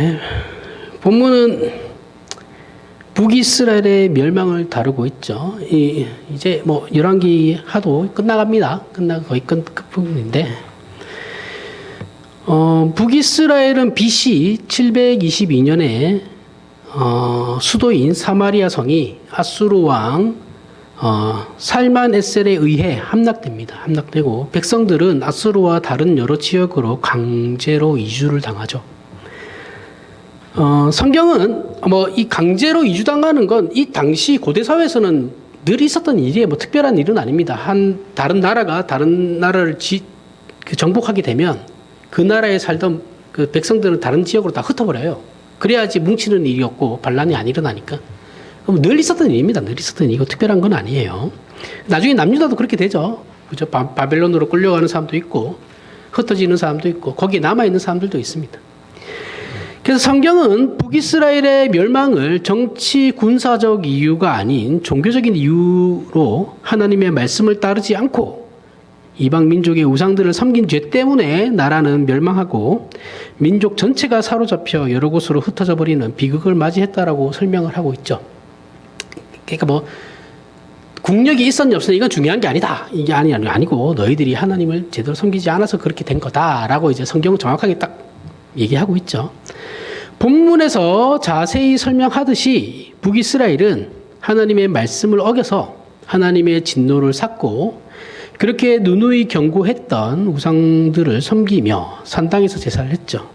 네. 본문은 북이스라엘의 멸망을 다루고 있죠. 이제 뭐 열왕기 하도 끝나갑니다. 거의 끝부분인데, 북이스라엘은 BC 722년에 수도인 사마리아 성이 아수르 왕 살만에셀에 의해 함락되고 백성들은 아수르와 다른 여러 지역으로 강제로 이주를 당하죠. 성경은 이 강제로 이주당하는 건 이 당시 고대 사회에서는 늘 있었던 일이에요. 뭐 특별한 일은 아닙니다. 다른 나라가 다른 나라를 정복하게 되면 그 나라에 살던 그 백성들은 다른 지역으로 다 흩어버려요. 그래야지 뭉치는 일이 없고 반란이 안 일어나니까. 늘 있었던 일입니다. 늘 있었던 일이고 특별한 건 아니에요. 나중에 남유다도 그렇게 되죠. 그죠? 바벨론으로 끌려가는 사람도 있고 흩어지는 사람도 있고 거기에 남아있는 사람들도 있습니다. 그래서 성경은 북이스라엘의 멸망을 정치 군사적 이유가 아닌 종교적인 이유로 하나님의 말씀을 따르지 않고 이방 민족의 우상들을 섬긴 죄 때문에 나라는 멸망하고 민족 전체가 사로잡혀 여러 곳으로 흩어져 버리는 비극을 맞이했다라고 설명을 하고 있죠. 그러니까 국력이 있었냐 없었냐 이건 중요한 게 아니다. 이게 아니고 너희들이 하나님을 제대로 섬기지 않아서 그렇게 된 거다라고 이제 성경은 정확하게 딱 얘기하고 있죠. 본문에서 자세히 설명하듯이 북이스라엘은 하나님의 말씀을 어겨서 하나님의 진노를 샀고 그렇게 누누이 경고했던 우상들을 섬기며 산당에서 제사를 했죠.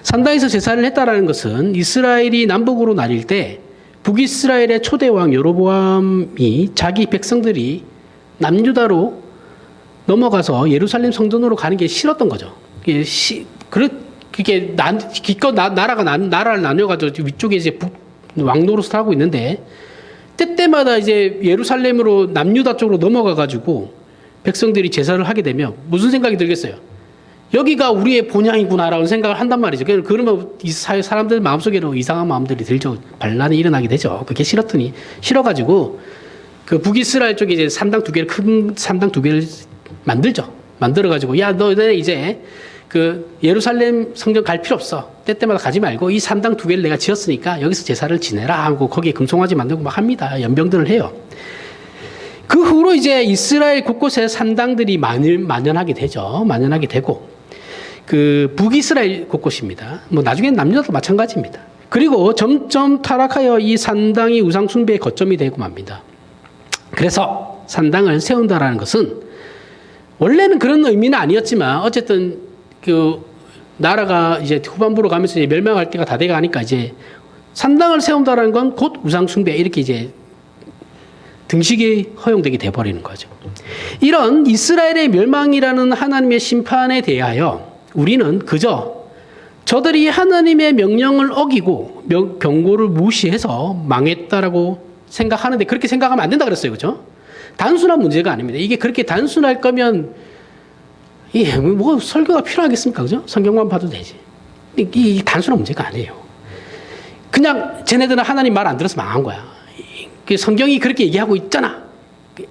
산당에서 제사를 했다라는 것은 이스라엘이 남북으로 나뉠 때 북이스라엘의 초대왕 여로보암이 자기 백성들이 남유다로 넘어가서 예루살렘 성전으로 가는 게 싫었던 거죠. 그게 기껏 나라를 나뉘어가지고 위쪽에 이제 왕 노릇을 하고 있는데 때때마다 이제 예루살렘으로 남유다 쪽으로 넘어가가지고 백성들이 제사를 하게 되면 무슨 생각이 들겠어요? 여기가 우리의 본향이구나라는 생각을 한단 말이죠. 그러면 이 사람들 마음속에는 이상한 마음들이 들죠. 반란이 일어나게 되죠. 그게 싫어가지고 그 북이스라엘 쪽에 이제 큰 산당 두 개를 만들죠. 만들어가지고 야 너네 이제 그 예루살렘 성전 갈 필요 없어. 때때마다 가지 말고 이 산당 두 개를 내가 지었으니까 여기서 제사를 지내라 하고 거기에 금송아지 만들고 막 합니다. 연병들을 해요. 그 후로 이제 이스라엘 곳곳에 산당들이 만연하게 되죠. 만연하게 되고 그 북이스라엘 곳곳입니다. 나중엔 남유다도 마찬가지입니다. 그리고 점점 타락하여 이 산당이 우상 숭배의 거점이 되고 맙니다. 그래서 산당을 세운다라는 것은 원래는 그런 의미는 아니었지만 어쨌든 그 나라가 이제 후반부로 가면서 이제 멸망할 때가 다 돼가니까 이제 산당을 세운다라는 건 곧 우상 숭배 이렇게 이제 등식이 허용되게 돼버리는 거죠. 이런 이스라엘의 멸망이라는 하나님의 심판에 대하여 우리는 그저 저들이 하나님의 명령을 어기고 경고를 무시해서 망했다라고 생각하는데 그렇게 생각하면 안 된다 그랬어요. 그죠? 단순한 문제가 아닙니다. 이게 그렇게 단순할 거면 뭐 설교가 필요하겠습니까? 그죠? 성경만 봐도 되지. 이 단순한 문제가 아니에요. 그냥 쟤네들은 하나님 말 안 들어서 망한 거야. 성경이 그렇게 얘기하고 있잖아.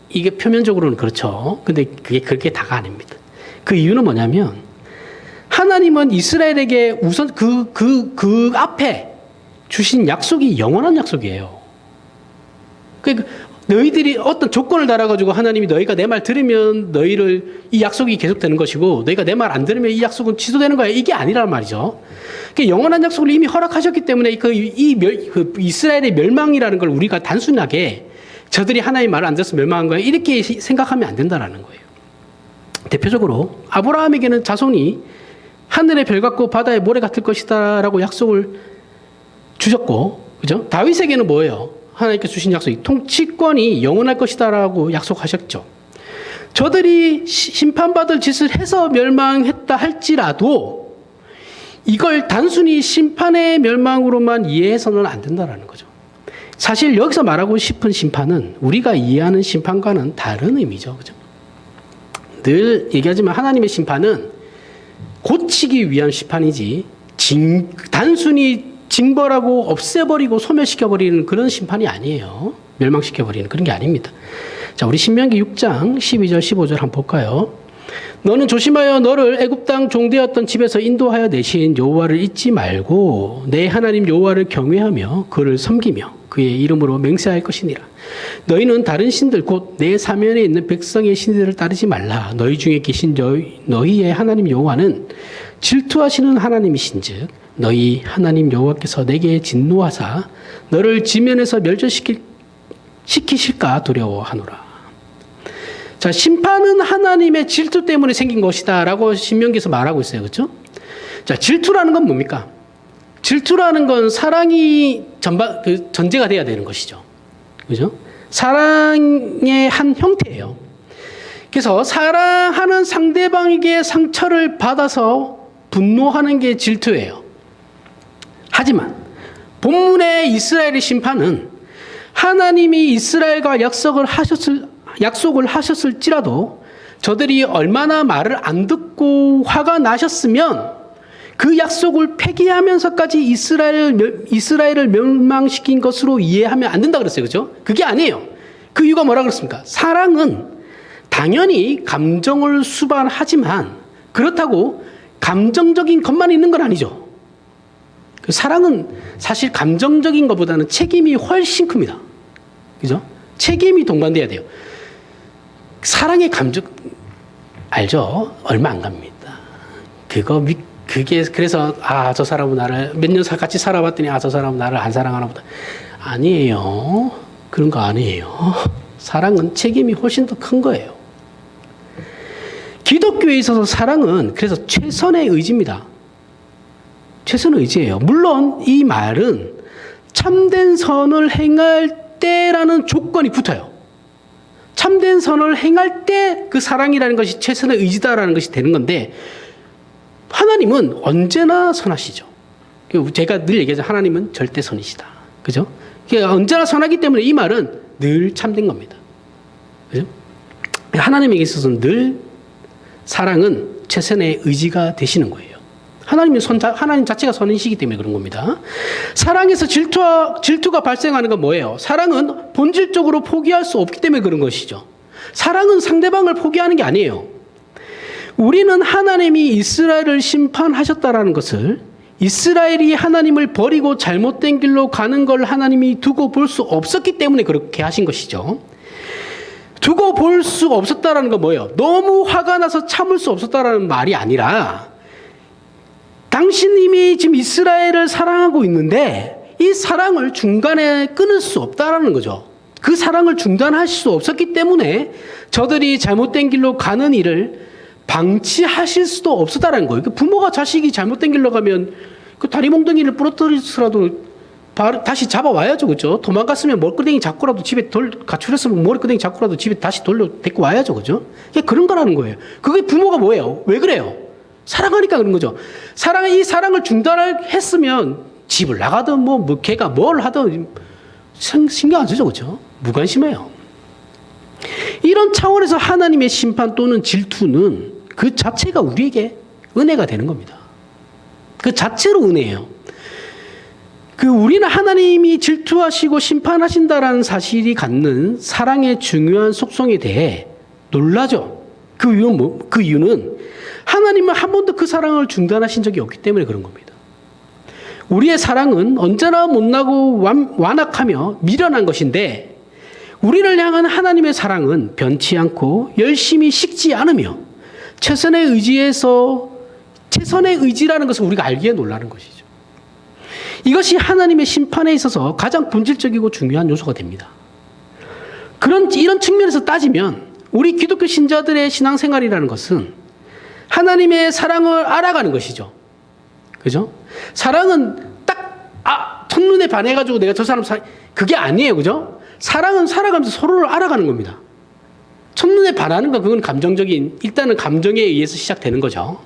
이게 표면적으로는 그렇죠. 근데 그게 그렇게 다가 아닙니다. 그 이유는 뭐냐면 하나님은 이스라엘에게 우선 그 앞에 주신 약속이 영원한 약속이에요. 그러니까 너희들이 어떤 조건을 달아가지고 하나님이 너희가 내 말 들으면 너희를 이 약속이 계속되는 것이고 너희가 내 말 안 들으면 이 약속은 취소되는 거야. 이게 아니란 말이죠. 그러니까 영원한 약속을 이미 허락하셨기 때문에 그 이스라엘의 멸망이라는 걸 우리가 단순하게 저들이 하나님의 말을 안 들어서 멸망한 거야. 이렇게 생각하면 안 된다라는 거예요. 대표적으로 아브라함에게는 자손이 하늘의 별 같고 바다의 모래 같을 것이다라고 약속을 주셨고, 그죠? 다윗에게는 뭐예요? 하나님께서 주신 약속이 통치권이 영원할 것이다라고 약속하셨죠. 저들이 심판받을 짓을 해서 멸망했다 할지라도 이걸 단순히 심판의 멸망으로만 이해해서는 안 된다라는 거죠. 사실 여기서 말하고 싶은 심판은 우리가 이해하는 심판과는 다른 의미죠. 그죠? 늘 얘기하지만 하나님의 심판은 고치기 위한 심판이지 단순히 징벌하고 없애버리고 소멸시켜버리는 그런 심판이 아니에요. 멸망시켜버리는 그런 게 아닙니다. 자, 우리 신명기 6장 12절 15절 한번 볼까요? 너는 조심하여 너를 애굽 땅 종되었던 집에서 인도하여 내신 여호와를 잊지 말고 내 하나님 여호와를 경외하며 그를 섬기며 그의 이름으로 맹세할 것이니라. 너희는 다른 신들 곧 내 사면에 있는 백성의 신들을 따르지 말라. 너희 중에 계신 너희의 하나님 여호와는 질투하시는 하나님이신즉 너희 하나님 여호와께서 내게 진노하사 너를 지면에서 멸절시키실까 두려워하노라. 자, 심판은 하나님의 질투 때문에 생긴 것이다 라고 신명기에서 말하고 있어요. 그렇죠? 자, 질투라는 건 뭡니까? 질투라는 건 사랑이 전제가 돼야 되는 것이죠. 그죠? 사랑의 한 형태예요. 그래서 사랑하는 상대방에게 상처를 받아서 분노하는 게 질투예요. 하지만 본문의 이스라엘의 심판은 하나님이 이스라엘과 약속을 하셨을지라도 저들이 얼마나 말을 안 듣고 화가 나셨으면 그 약속을 폐기하면서까지 이스라엘을 멸망시킨 것으로 이해하면 안 된다 그랬어요. 그죠? 그게 아니에요. 그 이유가 뭐라 그랬습니까? 사랑은 당연히 감정을 수반하지만 그렇다고 감정적인 것만 있는 건 아니죠. 그 사랑은 사실 감정적인 것보다는 책임이 훨씬 큽니다. 그죠? 책임이 동반돼야 돼요. 사랑의 감정 알죠? 얼마 안 갑니다. 그게 그래서 저 사람은 나를 몇 년 같이 살아봤더니 저 사람은 나를 안 사랑하나 보다. 아니에요. 그런 거 아니에요. 사랑은 책임이 훨씬 더 큰 거예요. 기독교에 있어서 사랑은 그래서 최선의 의지입니다. 최선의 의지예요. 물론 이 말은 참된 선을 행할 때라는 조건이 붙어요. 참된 선을 행할 때 그 사랑이라는 것이 최선의 의지다라는 것이 되는 건데 하나님은 언제나 선하시죠. 제가 늘 얘기하죠. 하나님은 절대 선이시다. 그죠? 언제나 선하기 때문에 이 말은 늘 참된 겁니다. 그죠? 하나님에게 있어서는 늘 사랑은 최선의 의지가 되시는 거예요. 하나님 자체가 선이시기 때문에 그런 겁니다. 사랑에서 질투가 발생하는 건 뭐예요? 사랑은 본질적으로 포기할 수 없기 때문에 그런 것이죠. 사랑은 상대방을 포기하는 게 아니에요. 우리는 하나님이 이스라엘을 심판하셨다라는 것을 이스라엘이 하나님을 버리고 잘못된 길로 가는 걸 하나님이 두고 볼 수 없었기 때문에 그렇게 하신 것이죠. 두고 볼 수 없었다라는 건 뭐예요? 너무 화가 나서 참을 수 없었다라는 말이 아니라 당신님이 지금 이스라엘을 사랑하고 있는데 이 사랑을 중간에 끊을 수 없다라는 거죠. 그 사랑을 중단하실 수 없었기 때문에 저들이 잘못된 길로 가는 일을 방치하실 수도 없었다라는 거예요. 부모가 자식이 잘못된 길로 가면 그 다리 몽둥이를 부러뜨리더라도 다시 잡아와야죠. 그죠? 도망갔으면 머리끄댕이 잡고라도 집에 가출했으면 머리끄댕이 잡고라도 집에 다시 데리고 와야죠. 그죠? 그런 거라는 거예요. 그게 부모가 뭐예요? 왜 그래요? 사랑하니까 그런 거죠. 이 사랑을 중단했으면 집을 나가든 걔가 뭘 하든 신경 안 쓰죠. 그죠? 무관심해요. 이런 차원에서 하나님의 심판 또는 질투는 그 자체가 우리에게 은혜가 되는 겁니다. 그 자체로 은혜예요. 우리는 하나님이 질투하시고 심판하신다라는 사실이 갖는 사랑의 중요한 속성에 대해 놀라죠. 그 이유는 하나님은 한 번도 그 사랑을 중단하신 적이 없기 때문에 그런 겁니다. 우리의 사랑은 언제나 못나고 완악하며 미련한 것인데 우리를 향한 하나님의 사랑은 변치 않고 열심히 식지 않으며 최선의 의지라는 것을 우리가 알기에 놀라는 것이죠. 이것이 하나님의 심판에 있어서 가장 본질적이고 중요한 요소가 됩니다. 이런 측면에서 따지면 우리 기독교 신자들의 신앙생활이라는 것은 하나님의 사랑을 알아가는 것이죠. 그죠? 사랑은 첫눈에 반해가지고 내가 저 사람 그게 아니에요. 그죠? 사랑은 살아가면서 서로를 알아가는 겁니다. 첫눈에 반하는 건 그건 일단은 감정에 의해서 시작되는 거죠.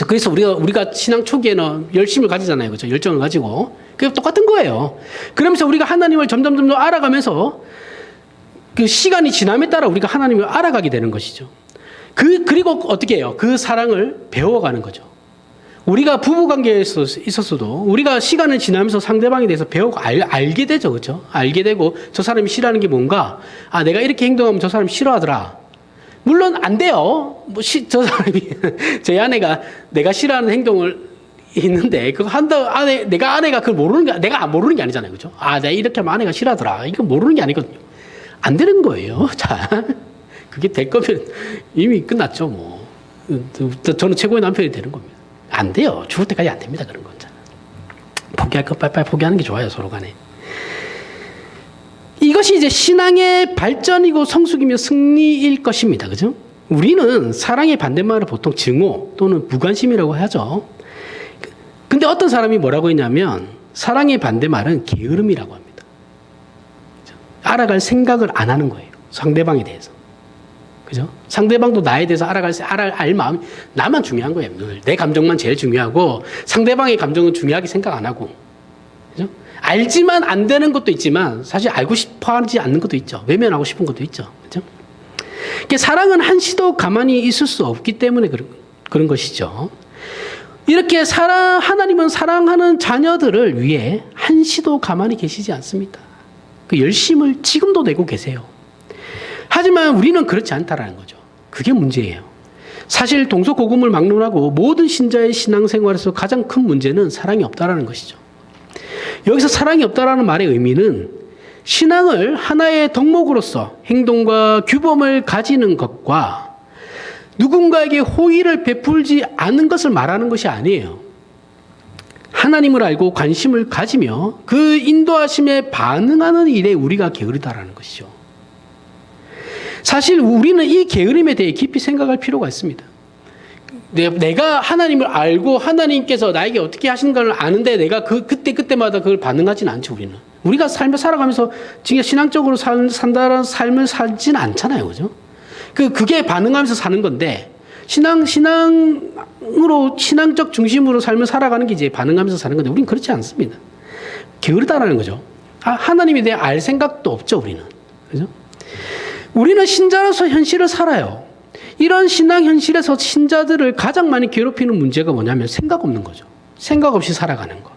그래서 우리가 신앙 초기에는 열심을 가지잖아요. 그죠? 열정을 가지고. 그게 똑같은 거예요. 그러면서 우리가 하나님을 점점 알아가면서 그 시간이 지남에 따라 우리가 하나님을 알아가게 되는 것이죠. 그리고 어떻게 해요? 그 사랑을 배워가는 거죠. 우리가 부부관계에 있었어도 우리가 시간을 지나면서 상대방에 대해서 배우고 알게 되죠. 그죠? 알게 되고 저 사람이 싫어하는 게 뭔가 내가 이렇게 행동하면 저 사람이 싫어하더라. 물론 안 돼요. 저 사람이 제 아내가 내가 싫어하는 행동을 있는데 그거 한다 내가 아내가 그걸 모르는 게 내가 모르는 게 아니잖아요, 그죠? 내가 이렇게 하면 아내가 싫어하더라. 이거 모르는 게 아니거든요. 안 되는 거예요. 자, 그게 될 거면 이미 끝났죠, 뭐. 저는 최고의 남편이 되는 겁니다. 안 돼요. 죽을 때까지 안 됩니다, 그런 건. 포기할 거 빨리빨리 포기하는 게 좋아요, 서로 간에. 이것이 이제 신앙의 발전이고 성숙이며 승리일 것입니다. 그죠? 우리는 사랑의 반대말을 보통 증오 또는 무관심이라고 하죠. 근데 어떤 사람이 뭐라고 했냐면 사랑의 반대말은 게으름이라고 합니다. 알아갈 생각을 안 하는 거예요. 상대방에 대해서. 그죠? 상대방도 나에 대해서 알 마음이 나만 중요한 거예요. 늘. 내 감정만 제일 중요하고 상대방의 감정은 중요하게 생각 안 하고. 그죠? 알지만 안 되는 것도 있지만 사실 알고 싶어 하지 않는 것도 있죠. 외면하고 싶은 것도 있죠. 그죠? 사랑은 한시도 가만히 있을 수 없기 때문에 그런 것이죠. 이렇게 하나님은 사랑하는 자녀들을 위해 한시도 가만히 계시지 않습니다. 그 열심을 지금도 내고 계세요. 하지만 우리는 그렇지 않다라는 거죠. 그게 문제예요. 사실 동서고금을 막론하고 모든 신자의 신앙생활에서 가장 큰 문제는 사랑이 없다라는 것이죠. 여기서 사랑이 없다라는 말의 의미는 신앙을 하나의 덕목으로서 행동과 규범을 가지는 것과 누군가에게 호의를 베풀지 않는 것을 말하는 것이 아니에요. 하나님을 알고 관심을 가지며 그 인도하심에 반응하는 일에 우리가 게으르다라는 것이죠. 사실 우리는 이 게으름에 대해 깊이 생각할 필요가 있습니다. 내가 하나님을 알고 하나님께서 나에게 어떻게 하시는 걸 아는데 내가 그때마다 그걸 반응하지는 않죠, 우리는. 우리가 삶을 살아가면서 진짜 신앙적으로 산다는 삶을 살지는 않잖아요, 그죠? 그게 반응하면서 사는 건데, 신앙적 중심으로 삶을 살아가는 게 이제 반응하면서 사는 건데, 우리는 그렇지 않습니다. 게으르다라는 거죠. 하나님에 대해 알 생각도 없죠, 우리는. 그죠? 우리는 신자로서 현실을 살아요. 이런 신앙 현실에서 신자들을 가장 많이 괴롭히는 문제가 뭐냐면 생각 없는 거죠. 생각 없이 살아가는 거.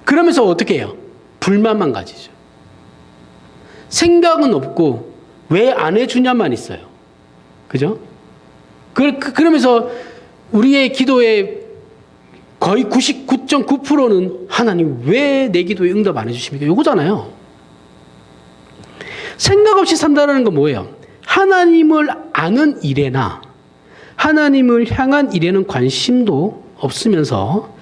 그러면서 어떻게 해요? 불만만 가지죠. 생각은 없고 왜 안 해주냐만 있어요. 그죠? 그러면서 우리의 기도의 거의 99.9%는 하나님 왜 내 기도에 응답 안 해주십니까? 요거잖아요. 생각 없이 산다는 건 뭐예요? 하나님을 아는 일에나 하나님을 향한 일에는 관심도 없으면서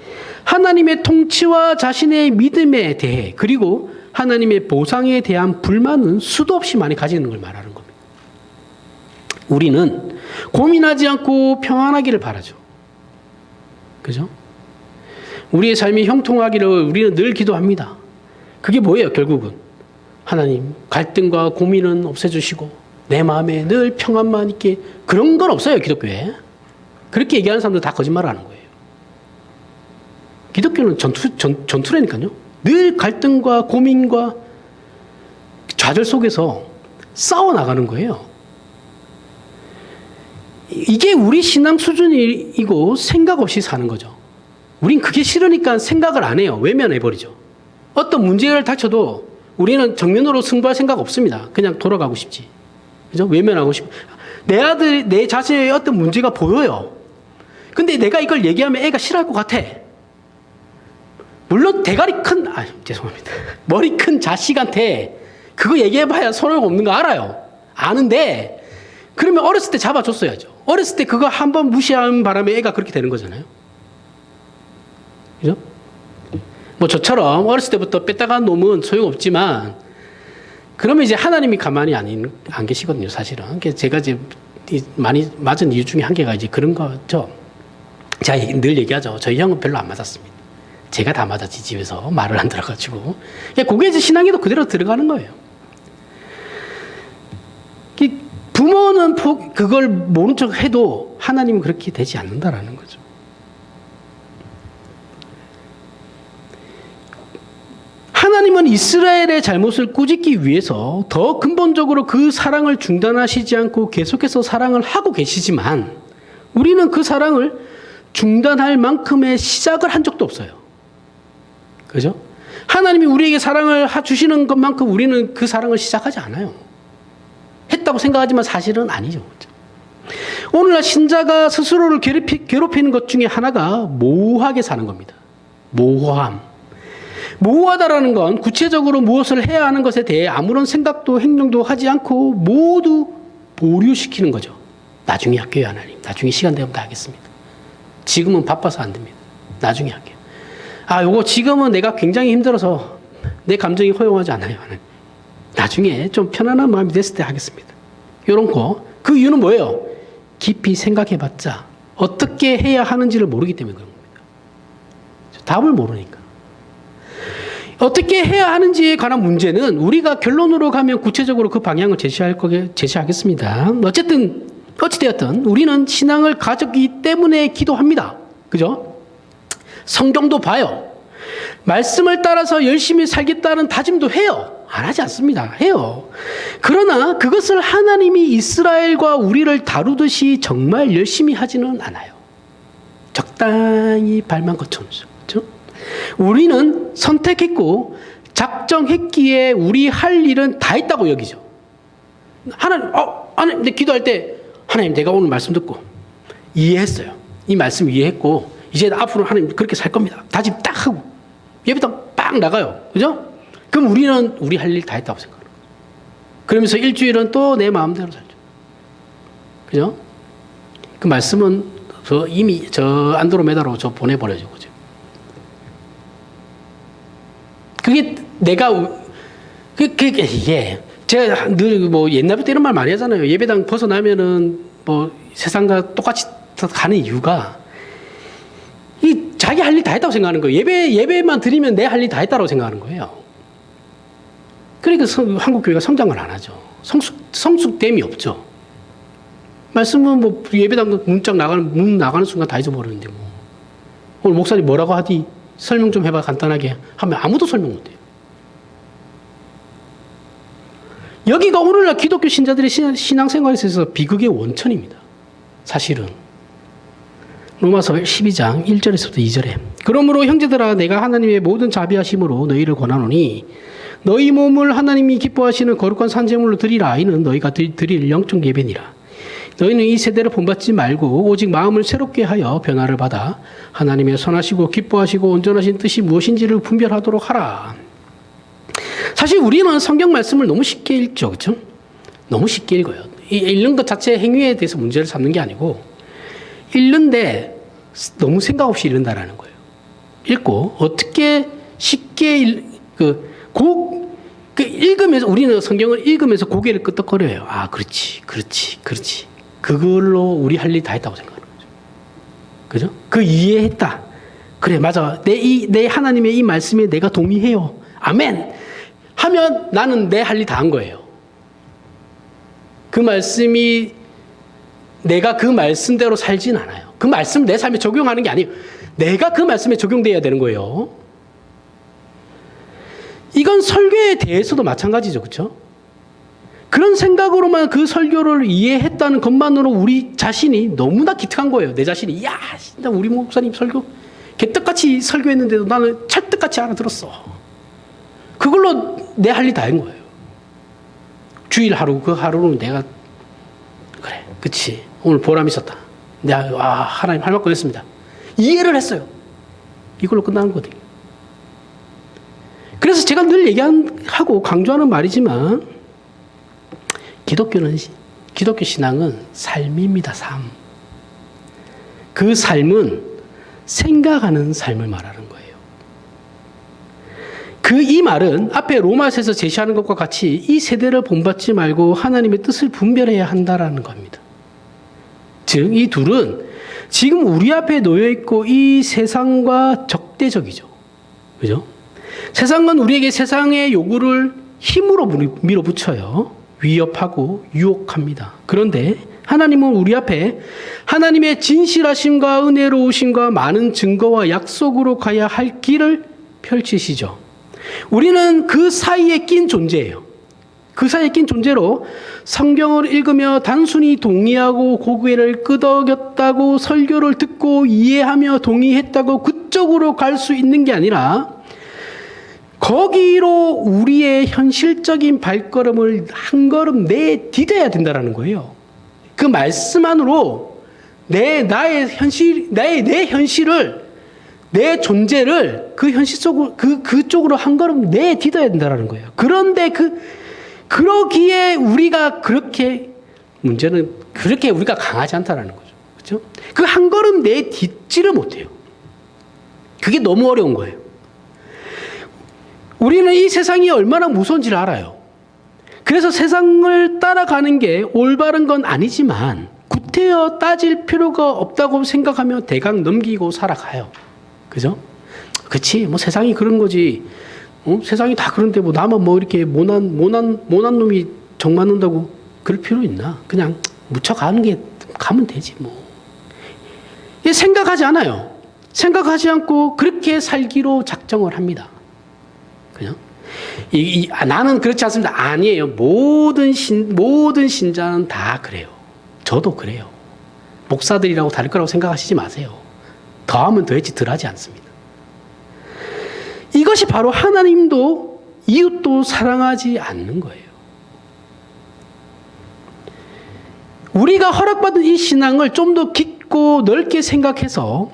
하나님의 통치와 자신의 믿음에 대해 그리고 하나님의 보상에 대한 불만은 수도 없이 많이 가지는 걸 말하는 겁니다. 우리는 고민하지 않고 평안하기를 바라죠. 그죠? 우리의 삶이 형통하기를 우리는 늘 기도합니다. 그게 뭐예요, 결국은? 하나님, 갈등과 고민은 없애주시고 내 마음에 늘 평안만 있게. 그런 건 없어요, 기독교에. 그렇게 얘기하는 사람들 다 거짓말을 하는 거예요. 기독교는 전투라니까요. 늘 갈등과 고민과 좌절 속에서 싸워나가는 거예요. 이게 우리 신앙 수준이고 생각 없이 사는 거죠. 우린 그게 싫으니까 생각을 안 해요. 외면해버리죠. 어떤 문제를 닥쳐도 우리는 정면으로 승부할 생각 없습니다. 그냥 돌아가고 싶지. 그죠? 외면하고 싶어. 내 자신의 어떤 문제가 보여요. 근데 내가 이걸 얘기하면 애가 싫어할 것 같아. 물론 죄송합니다. 머리 큰 자식한테 그거 얘기해봐야 소용없는 거 알아요. 아는데 그러면 어렸을 때 잡아줬어야죠. 어렸을 때 그거 한번 무시하는 바람에 애가 그렇게 되는 거잖아요. 그죠? 뭐 저처럼 어렸을 때부터 뺐다간 놈은 소용없지만 그러면 이제 하나님이 가만히 안 계시거든요, 사실은. 제가 이제 많이 맞은 이유 중에 한 개가 이제 그런 거죠. 제가 늘 얘기하죠. 저희 형은 별로 안 맞았습니다. 제가 다 맞았지, 집에서 말을 안 들어가지고. 그게 이제 신앙에도 그대로 들어가는 거예요. 부모는 그걸 모른 척 해도 하나님은 그렇게 되지 않는다라는 거죠. 하나님은 이스라엘의 잘못을 꾸짖기 위해서 더 근본적으로 그 사랑을 중단하시지 않고 계속해서 사랑을 하고 계시지만 우리는 그 사랑을 중단할 만큼의 시작을 한 적도 없어요. 그죠? 하나님이 우리에게 사랑을 주시는 것만큼 우리는 그 사랑을 시작하지 않아요. 했다고 생각하지만 사실은 아니죠. 오늘날 신자가 스스로를 괴롭히는 것 중에 하나가 모호하게 사는 겁니다. 모호함. 모호하다라는 건 구체적으로 무엇을 해야 하는 것에 대해 아무런 생각도 행동도 하지 않고 모두 보류시키는 거죠. 나중에 할게요, 하나님. 나중에 시간 되면 다 하겠습니다. 지금은 바빠서 안 됩니다. 나중에 할게요. 요거 지금은 내가 굉장히 힘들어서 내 감정이 허용하지 않아요, 하나님. 나중에 좀 편안한 마음이 됐을 때 하겠습니다. 이런 거. 그 이유는 뭐예요? 깊이 생각해봤자 어떻게 해야 하는지를 모르기 때문에 그런 겁니다. 답을 모르니까. 어떻게 해야 하는지에 관한 문제는 우리가 결론으로 가면 구체적으로 그 방향을 제시하겠습니다. 어찌되었든 우리는 신앙을 가졌기 때문에 기도합니다. 그죠? 성경도 봐요. 말씀을 따라서 열심히 살겠다는 다짐도 해요. 안 하지 않습니다. 해요. 그러나 그것을 하나님이 이스라엘과 우리를 다루듯이 정말 열심히 하지는 않아요. 적당히 발만 거쳐놓죠. 그렇죠? 우리는 선택했고 작정했기에 우리 할 일은 다 했다고 여기죠. 하나님, 근데 기도할 때 하나님 내가 오늘 말씀 듣고 이해했어요. 이 말씀 이해했고 이제 앞으로 하나님 그렇게 살 겁니다. 다짐 딱 하고 예배당 빡 나가요. 그죠? 그럼 우리는 우리 할 일 다 했다고 생각해요. 그러면서 일주일은 또 내 마음대로 살죠. 그죠? 그 말씀은 이미 안드로메다로 보내버려죠. 그죠? 그게 이게 제가 늘 옛날부터 이런 말 많이 하잖아요. 예배당 벗어나면은 세상과 똑같이 가는 이유가 자기 할 일 다 했다고 생각하는 거예요. 예배만 드리면 내 할 일 다 했다고 생각하는 거예요. 그러니까 한국 교회가 성장을 안 하죠. 성숙됨이 없죠. 말씀은 예배당 문 나가는 순간 다 잊어버리는데 오늘 목사님 뭐라고 하디? 설명 좀 해봐 간단하게 하면 아무도 설명 못해요. 여기가 오늘날 기독교 신자들의 신앙생활에 있어서 비극의 원천입니다. 사실은. 로마서 12장 1절에서부터 2절에 그러므로 형제들아 내가 하나님의 모든 자비하심으로 너희를 권하노니 너희 몸을 하나님이 기뻐하시는 거룩한 산제물로 드리라. 이는 너희가 드릴 영적 예배니라. 너희는 이 세대를 본받지 말고 오직 마음을 새롭게 하여 변화를 받아 하나님의 선하시고 기뻐하시고 온전하신 뜻이 무엇인지를 분별하도록 하라. 사실 우리는 성경 말씀을 너무 쉽게 읽죠. 그렇죠? 너무 쉽게 읽어요. 읽는 것 자체 행위에 대해서 문제를 삼는 게 아니고 읽는데 너무 생각 없이 읽는다라는 거예요. 읽고 어떻게 쉽게 읽으면서 우리는 성경을 읽으면서 고개를 끄덕거려요. 그렇지. 그걸로 우리 할 일 다 했다고 생각하는 거죠. 그죠? 그 이해했다. 그래, 맞아. 내 하나님의 이 말씀에 내가 동의해요. 아멘. 하면 나는 내 할 일 다 한 거예요. 그 말씀이 내가 그 말씀대로 살진 않아요. 그 말씀을 내 삶에 적용하는 게 아니에요. 내가 그 말씀에 적용돼야 되는 거예요. 이건 설교에 대해서도 마찬가지죠. 그렇죠? 그런 생각으로만 그 설교를 이해했다는 것만으로 우리 자신이 너무나 기특한 거예요. 내 자신이 진짜 우리 목사님 설교 개떡같이 설교했는데도 나는 찰떡같이 알아들었어. 그걸로 내 할 일 다 한 거예요. 주일 하루 그 하루는 내가 그래 그치 오늘 보람 있었다. 내가 하나님 할 만큼 했습니다. 이해를 했어요. 이걸로 끝나는 거거든요. 그래서 제가 늘 얘기하고 강조하는 말이지만 기독교 신앙은 삶입니다. 삶. 그 삶은 생각하는 삶을 말하는 거예요. 이 말은 앞에 로마서에서 제시하는 것과 같이 이 세대를 본받지 말고 하나님의 뜻을 분별해야 한다라는 겁니다. 즉, 이 둘은 지금 우리 앞에 놓여 있고 이 세상과 적대적이죠. 그죠? 세상은 우리에게 세상의 요구를 힘으로 밀어붙여요. 위협하고 유혹합니다. 그런데 하나님은 우리 앞에 하나님의 진실하심과 은혜로우심과 많은 증거와 약속으로 가야 할 길을 펼치시죠. 우리는 그 사이에 낀 존재예요. 그 사이에 낀 존재로 성경을 읽으며 단순히 동의하고 고개를 끄덕였다고 설교를 듣고 이해하며 동의했다고 그쪽으로 갈 수 있는 게 아니라 거기로 우리의 현실적인 발걸음을 한 걸음 내디뎌야 된다는 거예요. 그 말씀 안으로 나의 현실을, 내 존재를 그 현실 속으로, 그쪽으로 한 걸음 내딛어야 된다는 거예요. 그런데 그러기에 우리가 문제는 그렇게 우리가 강하지 않다라는 거죠. 그렇죠? 그 한 걸음 내딛지를 못해요. 그게 너무 어려운 거예요. 우리는 이 세상이 얼마나 무서운지를 알아요. 그래서 세상을 따라가는 게 올바른 건 아니지만 구태여 따질 필요가 없다고 생각하며 대강 넘기고 살아가요. 그죠? 그치, 뭐 세상이 그런 거지. 세상이 다 그런데 뭐 나만 뭐 이렇게 모난 놈이 정 맞는다고 그럴 필요 있나? 그냥 가면 되지 뭐. 생각하지 않아요. 생각하지 않고 그렇게 살기로 작정을 합니다. 그죠? 나는 그렇지 않습니다. 아니에요. 모든 신자는 다 그래요. 저도 그래요. 목사들이라고 다를 거라고 생각하시지 마세요. 더하면 더했지 덜하지 않습니다. 이것이 바로 하나님도 이웃도 사랑하지 않는 거예요. 우리가 허락받은 이 신앙을 좀 더 깊고 넓게 생각해서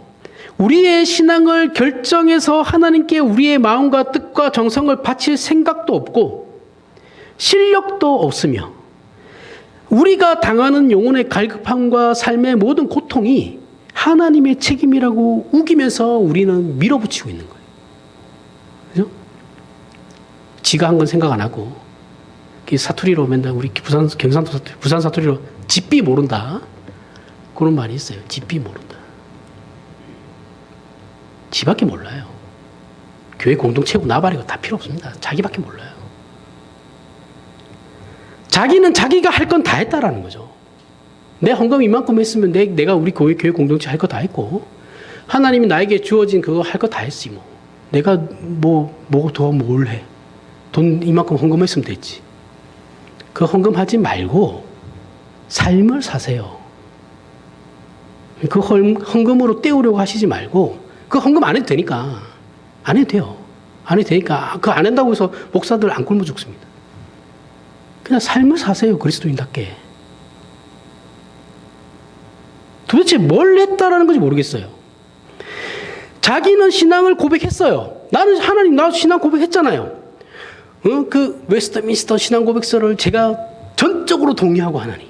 우리의 신앙을 결정해서 하나님께 우리의 마음과 뜻과 정성을 바칠 생각도 없고 실력도 없으며 우리가 당하는 영혼의 갈급함과 삶의 모든 고통이 하나님의 책임이라고 우기면서 우리는 밀어붙이고 있는 거예요. 그죠? 지가 한 건 생각 안 하고 사투리로 맨날 우리 경상도 사투리, 부산 사투리로 집비 모른다. 그런 말이 있어요. 집비 모른다. 지밖에 몰라요. 교회 공동체고 나발이고 다 필요 없습니다. 자기밖에 몰라요. 자기는 자기가 할 건 다 했다라는 거죠. 내 헌금 이만큼 했으면 내가 우리 교회 공동체 할 거 다 했고 하나님이 나에게 주어진 그거 할 거 다 했지 뭐. 내가 더 뭘 해. 돈 이만큼 헌금했으면 됐지. 그 헌금하지 말고 삶을 사세요. 그 헌금으로 때우려고 하시지 말고 그 헌금 안 해도 되니까. 안 해도 돼요. 안 해도 되니까. 그거 안 한다고 해서 목사들 안 굶어 죽습니다. 그냥 삶을 사세요. 그리스도인답게. 도대체 뭘 했다라는 건지 모르겠어요. 자기는 신앙을 고백했어요. 나는 하나님, 나 신앙 고백했잖아요. 그 웨스트민스터 신앙 고백서를 제가 전적으로 동의하고 하나님.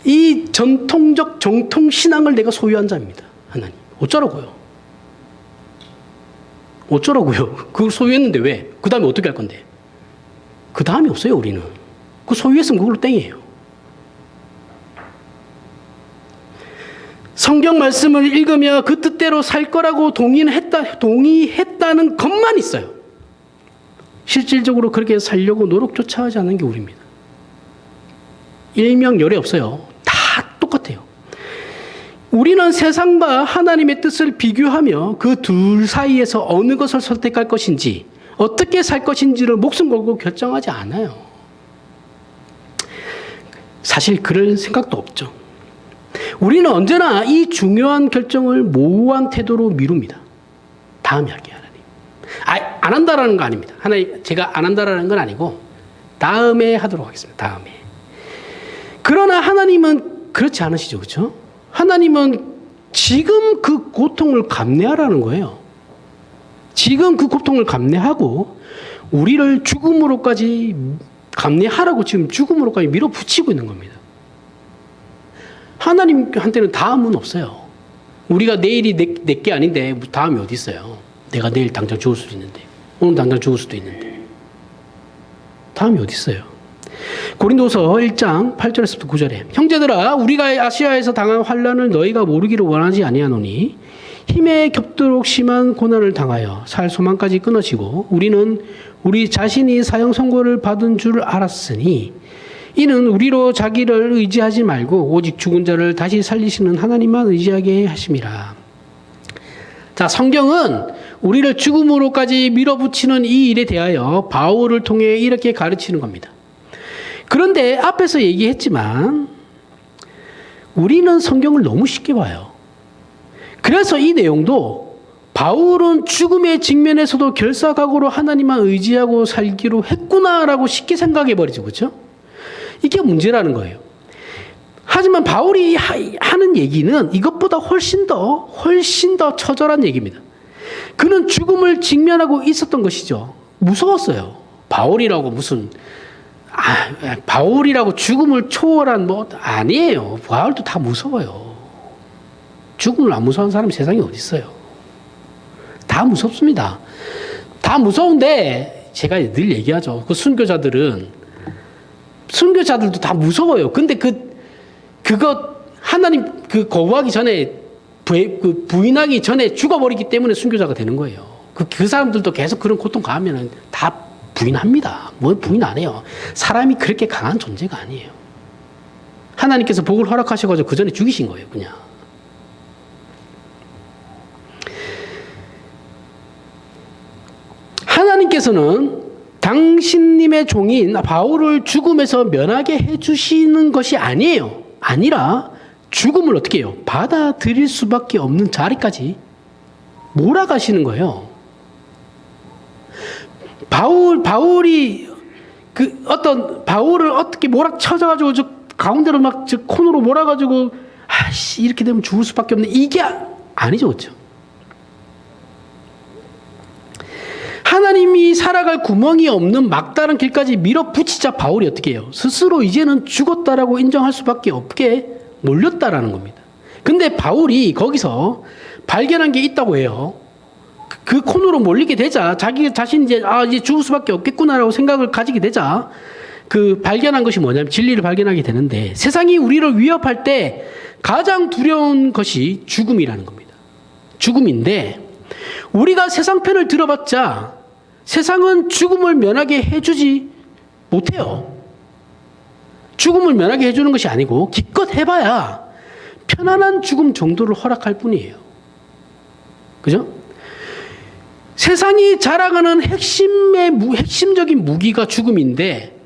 이 전통적 정통 신앙을 내가 소유한 자입니다. 하나님. 어쩌라고요? 그걸 소유했는데 왜? 그 다음에 어떻게 할 건데? 그 다음이 없어요, 우리는. 그 소유했으면 그걸로 땡이에요. 성경 말씀을 읽으며 그 뜻대로 살 거라고 동의했다는 것만 있어요. 실질적으로 그렇게 살려고 노력조차 하지 않는 게 우리입니다. 일명열애 없어요. 다 똑같아요. 우리는 세상과 하나님의 뜻을 비교하며 그 둘 사이에서 어느 것을 선택할 것인지 어떻게 살 것인지를 목숨 걸고 결정하지 않아요. 사실 그럴 생각도 없죠. 우리는 언제나 이 중요한 결정을 모호한 태도로 미룹니다. 다음에 할게요, 하나님. 안 한다라는 거 아닙니다. 하나님, 제가 안 한다라는 건 아니고 다음에 하도록 하겠습니다. 다음에. 그러나 하나님은 그렇지 않으시죠, 그렇죠? 하나님은 지금 그 고통을 감내하라는 거예요. 지금 그 고통을 감내하고 우리를 죽음으로까지 감내하라고 지금 죽음으로까지 밀어붙이고 있는 겁니다. 하나님한테는 다음은 없어요. 우리가 내일이 내게 아닌데 다음이 어디 있어요? 내가 내일 당장 죽을 수도 있는데 오늘 당장 죽을 수도 있는데 다음이 어디 있어요? 고린도서 1장 8절에서부터 9절에 형제들아 우리가 아시아에서 당한 환난을 너희가 모르기를 원하지 아니하노니 힘에 겹도록 심한 고난을 당하여 살 소망까지 끊어지고 우리는 우리 자신이 사형 선고를 받은 줄 알았으니 이는 우리로 자기를 의지하지 말고 오직 죽은 자를 다시 살리시는 하나님만 의지하게 하심이라. 자, 성경은 우리를 죽음으로까지 밀어붙이는 이 일에 대하여 바울을 통해 이렇게 가르치는 겁니다. 그런데 앞에서 얘기했지만 우리는 성경을 너무 쉽게 봐요. 그래서 이 내용도 바울은 죽음의 직면에서도 결사각오로 하나님만 의지하고 살기로 했구나라고 쉽게 생각해버리죠. 그렇죠? 이게 문제라는 거예요. 하지만 바울이 하는 얘기는 이것보다 훨씬 더 처절한 얘기입니다. 그는 죽음을 직면하고 있었던 것이죠. 무서웠어요. 바울이라고 바울이라고 죽음을 초월한 아니에요. 바울도 다 무서워요. 죽음을 안 무서워하는 사람이 세상에 어디 있어요? 다 무섭습니다. 다 무서운데 제가 늘 얘기하죠. 그 순교자들도 다 무서워요. 근데 그거 하나님 거부하기 전에 부인하기 전에 죽어버리기 때문에 순교자가 되는 거예요. 그 사람들도 계속 그런 고통 가하면 다 부인합니다. 뭘 부인 안 해요. 사람이 그렇게 강한 존재가 아니에요. 하나님께서 복을 허락하셔가지고 그 전에 죽이신 거예요, 그냥. 하나님께서는 당신님의 종인 바울을 죽음에서 면하게 해주시는 것이 아니라 죽음을 어떻게 해요? 받아들일 수밖에 없는 자리까지 몰아가시는 거예요. 바울이 바울을 어떻게 몰아쳐져가지고 저 가운데로 저 코너로 몰아가지고 이렇게 되면 죽을 수밖에 없는 이게 아니죠, 그렇죠? 하나님이 살아갈 구멍이 없는 막다른 길까지 밀어붙이자 바울이 어떻게 해요? 스스로 이제는 죽었다라고 인정할 수밖에 없게 몰렸다라는 겁니다. 근데 바울이 거기서 발견한 게 있다고 해요. 그 코너로 몰리게 되자 자기 자신이 이제 죽을 수밖에 없겠구나라고 생각을 가지게 되자 발견한 것이 뭐냐면 진리를 발견하게 되는데 세상이 우리를 위협할 때 가장 두려운 것이 죽음이라는 겁니다. 죽음인데 우리가 세상 편을 들어봤자 세상은 죽음을 면하게 해주지 못해요. 죽음을 면하게 해주는 것이 아니고 기껏 해봐야 편안한 죽음 정도를 허락할 뿐이에요. 그죠? 세상이 자랑하는 핵심적인 무기가 죽음인데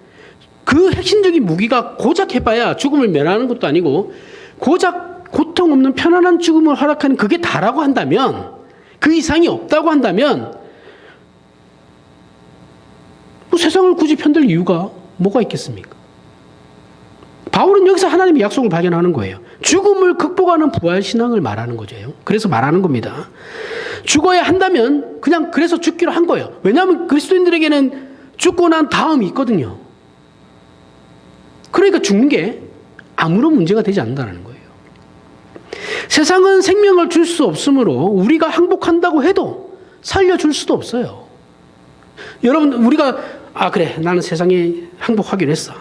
그 핵심적인 무기가 고작 해봐야 죽음을 면하는 것도 아니고 고작 고통 없는 편안한 죽음을 허락하는 그게 다라고 한다면 그 이상이 없다고 한다면 세상을 굳이 편들 이유가 뭐가 있겠습니까? 바울은 여기서 하나님의 약속을 발견하는 거예요. 죽음을 극복하는 부활신앙을 말하는 거죠. 그래서 말하는 겁니다. 죽어야 한다면 그냥 그래서 죽기로 한 거예요. 왜냐하면 그리스도인들에게는 죽고 난 다음이 있거든요. 그러니까 죽는 게 아무런 문제가 되지 않는다는 거예요. 세상은 생명을 줄 수 없으므로 우리가 항복한다고 해도 살려줄 수도 없어요. 여러분 우리가 그래 나는 세상에 항복하기로 했어.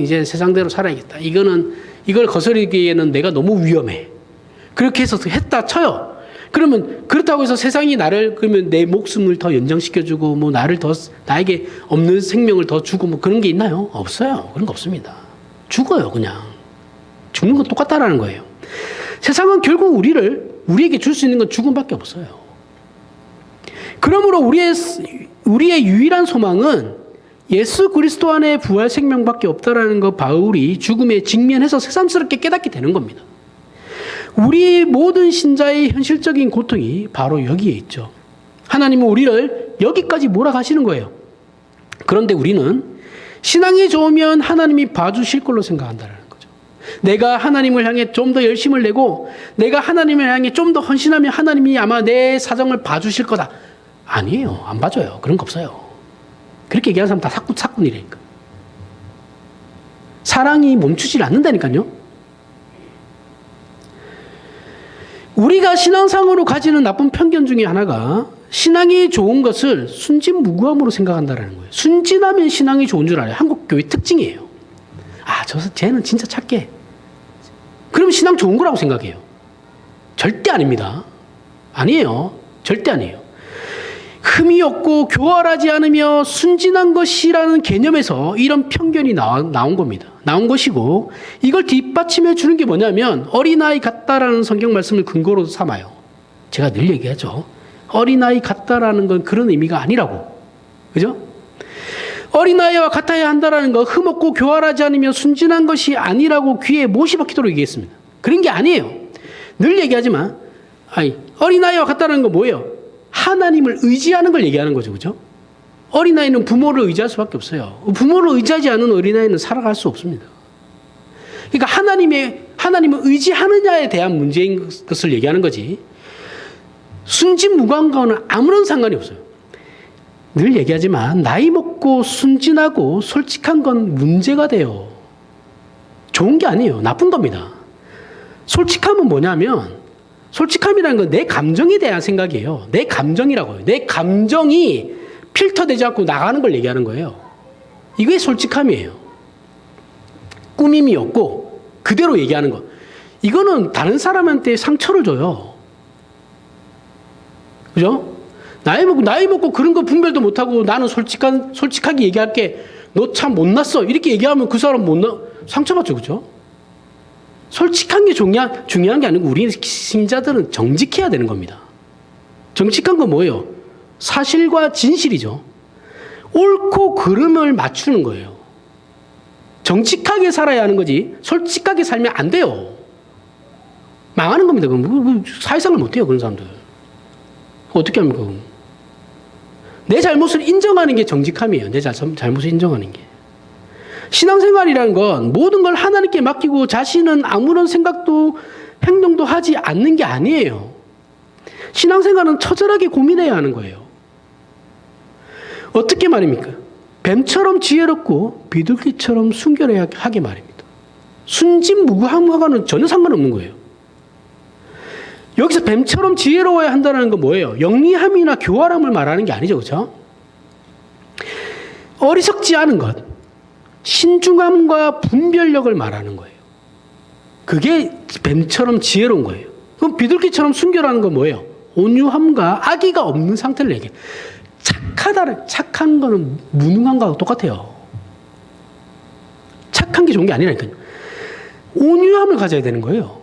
이제 세상대로 살아야겠다. 이걸 거스르기에는 내가 너무 위험해. 그렇게 해서 했다 쳐요. 그러면 그렇다고 해서 세상이 그러면 내 목숨을 더 연장시켜주고 나에게 없는 생명을 더 주고 그런 게 있나요? 없어요. 그런 거 없습니다. 죽어요, 그냥. 죽는 건 똑같다라는 거예요. 세상은 결국 우리에게 줄 수 있는 건 죽음밖에 없어요. 그러므로 우리의 유일한 소망은 예수 그리스도 안에 부활 생명밖에 없다라는 거 바울이 죽음에 직면해서 새삼스럽게 깨닫게 되는 겁니다. 우리 모든 신자의 현실적인 고통이 바로 여기에 있죠. 하나님은 우리를 여기까지 몰아가시는 거예요. 그런데 우리는 신앙이 좋으면 하나님이 봐주실 걸로 생각한다는 거죠. 내가 하나님을 향해 좀 더 열심을 내고 내가 하나님을 향해 좀 더 헌신하면 하나님이 아마 내 사정을 봐주실 거다. 아니에요. 안 봐줘요. 그런 거 없어요. 그렇게 얘기하는 사람 다 사꾼이라니까. 사랑이 멈추질 않는다니까요. 우리가 신앙상으로 가지는 나쁜 편견 중에 하나가 신앙이 좋은 것을 순진무구함으로 생각한다는 거예요. 순진하면 신앙이 좋은 줄 알아요. 한국 교회 특징이에요. 쟤는 진짜 착해. 그러면 신앙 좋은 거라고 생각해요. 절대 아닙니다. 아니에요. 절대 아니에요. 흠이 없고 교활하지 않으며 순진한 것이라는 개념에서 이런 편견이 나온 겁니다. 나온 것이고 이걸 뒷받침해 주는 게 뭐냐면 어린아이 같다라는 성경 말씀을 근거로 삼아요. 제가 늘 얘기하죠. 어린아이 같다라는 건 그런 의미가 아니라고. 그죠? 어린아이와 같아야 한다라는 거 흠없고 교활하지 않으며 순진한 것이 아니라고 귀에 못이 박히도록 얘기했습니다. 그런 게 아니에요. 늘 얘기하지만 어린아이와 같다는 건 뭐예요? 하나님을 의지하는 걸 얘기하는 거죠. 그죠? 어린아이는 부모를 의지할 수밖에 없어요. 부모를 의지하지 않은 어린아이는 살아갈 수 없습니다. 그러니까 하나님을 의지하느냐에 대한 문제인 것을 얘기하는 거지. 순진무구한과는 아무런 상관이 없어요. 늘 얘기하지만 나이 먹고 순진하고 솔직한 건 문제가 돼요. 좋은 게 아니에요. 나쁜 겁니다. 솔직함은 뭐냐면 솔직함이라는 건 내 감정에 대한 생각이에요. 내 감정이라고요. 내 감정이 필터되지 않고 나가는 걸 얘기하는 거예요. 이게 솔직함이에요. 꾸밈이 없고 그대로 얘기하는 거. 이거는 다른 사람한테 상처를 줘요. 그죠? 나이 먹고 그런 거 분별도 못하고 나는 솔직하게 얘기할게. 너 참 못났어. 이렇게 얘기하면 그 사람 상처받죠. 그죠? 솔직한 게 중요한 게 아니고 우리 신자들은 정직해야 되는 겁니다. 정직한 건 뭐예요? 사실과 진실이죠. 옳고 그름을 맞추는 거예요. 정직하게 살아야 하는 거지 솔직하게 살면 안 돼요. 망하는 겁니다. 그럼 사회생활 못해요. 그런 사람들. 어떻게 합니까? 내 잘못을 인정하는 게 정직함이에요. 내 잘못을 인정하는 게. 신앙생활이라는 건 모든 걸 하나님께 맡기고 자신은 아무런 생각도 행동도 하지 않는 게 아니에요. 신앙생활은 처절하게 고민해야 하는 거예요. 어떻게 말입니까? 뱀처럼 지혜롭고 비둘기처럼 순결하게 말입니다. 순진무구함과는 전혀 상관없는 거예요. 여기서 뱀처럼 지혜로워야 한다는 건 뭐예요? 영리함이나 교활함을 말하는 게 아니죠. 그렇죠? 어리석지 않은 것, 신중함과 분별력을 말하는 거예요. 그게 뱀처럼 지혜로운 거예요. 그럼 비둘기처럼 순결하는 건 뭐예요? 온유함과 악의가 없는 상태를 얘기해요. 착한 거는 무능한 거하고 똑같아요. 착한 게 좋은 게 아니라니까요. 온유함을 가져야 되는 거예요.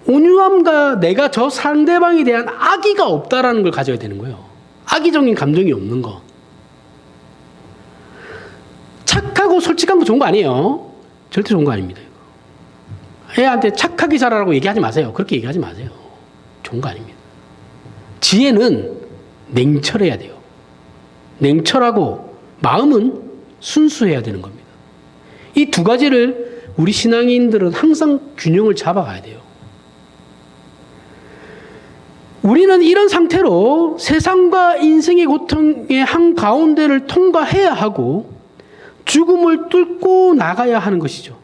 온유함과 내가 저 상대방에 대한 악의가 없다라는 걸 가져야 되는 거예요. 악의적인 감정이 없는 거. 착하고 솔직한 거 좋은 거 아니에요. 절대 좋은 거 아닙니다. 애한테 착하게 자라라고 얘기하지 마세요. 그렇게 얘기하지 마세요. 좋은 거 아닙니다. 지혜는 냉철해야 돼요. 냉철하고 마음은 순수해야 되는 겁니다. 이 두 가지를 우리 신앙인들은 항상 균형을 잡아가야 돼요. 우리는 이런 상태로 세상과 인생의 고통의 한가운데를 통과해야 하고 죽음을 뚫고 나가야 하는 것이죠.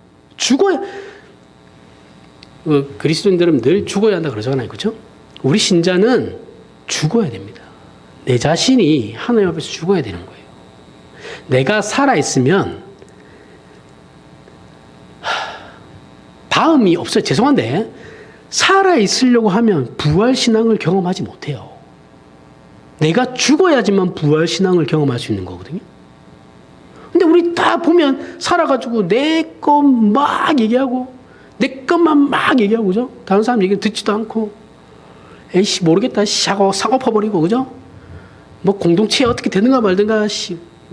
그리스도인들은 늘 죽어야 한다 그러잖아요. 그렇죠? 우리 신자는 죽어야 됩니다. 내 자신이 하나님 앞에서 죽어야 되는 거예요. 내가 살아있으면 다음이 없어요. 죄송한데 살아있으려고 하면 부활신앙을 경험하지 못해요. 내가 죽어야지만 부활신앙을 경험할 수 있는 거거든요. 근데 우리 다 보면 살아가지고 내 것 막 얘기하고 내 것만 막 얘기하고 그죠? 다른 사람 얘기 듣지도 않고 에이씨 모르겠다 하고 사고 퍼버리고 그죠? 뭐 공동체에 어떻게 되는가 말든가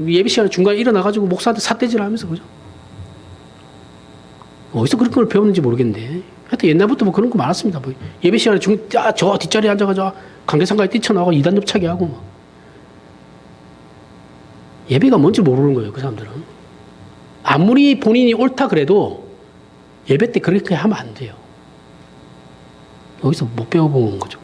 예배 시간에 중간에 일어나가지고 목사한테 삿대질 하면서 그죠? 어디서 그런 걸 배웠는지 모르겠는데 하여튼 옛날부터 뭐 그런 거 많았습니다. 뭐 예배 시간에 저 뒷자리에 앉아가지고 관계상가에 뛰쳐나가고 이단 접차게 하고 뭐. 예배가 뭔지 모르는 거예요. 그 사람들은. 아무리 본인이 옳다 그래도 예배 때 그렇게 하면 안 돼요. 여기서 못 배워본 거죠.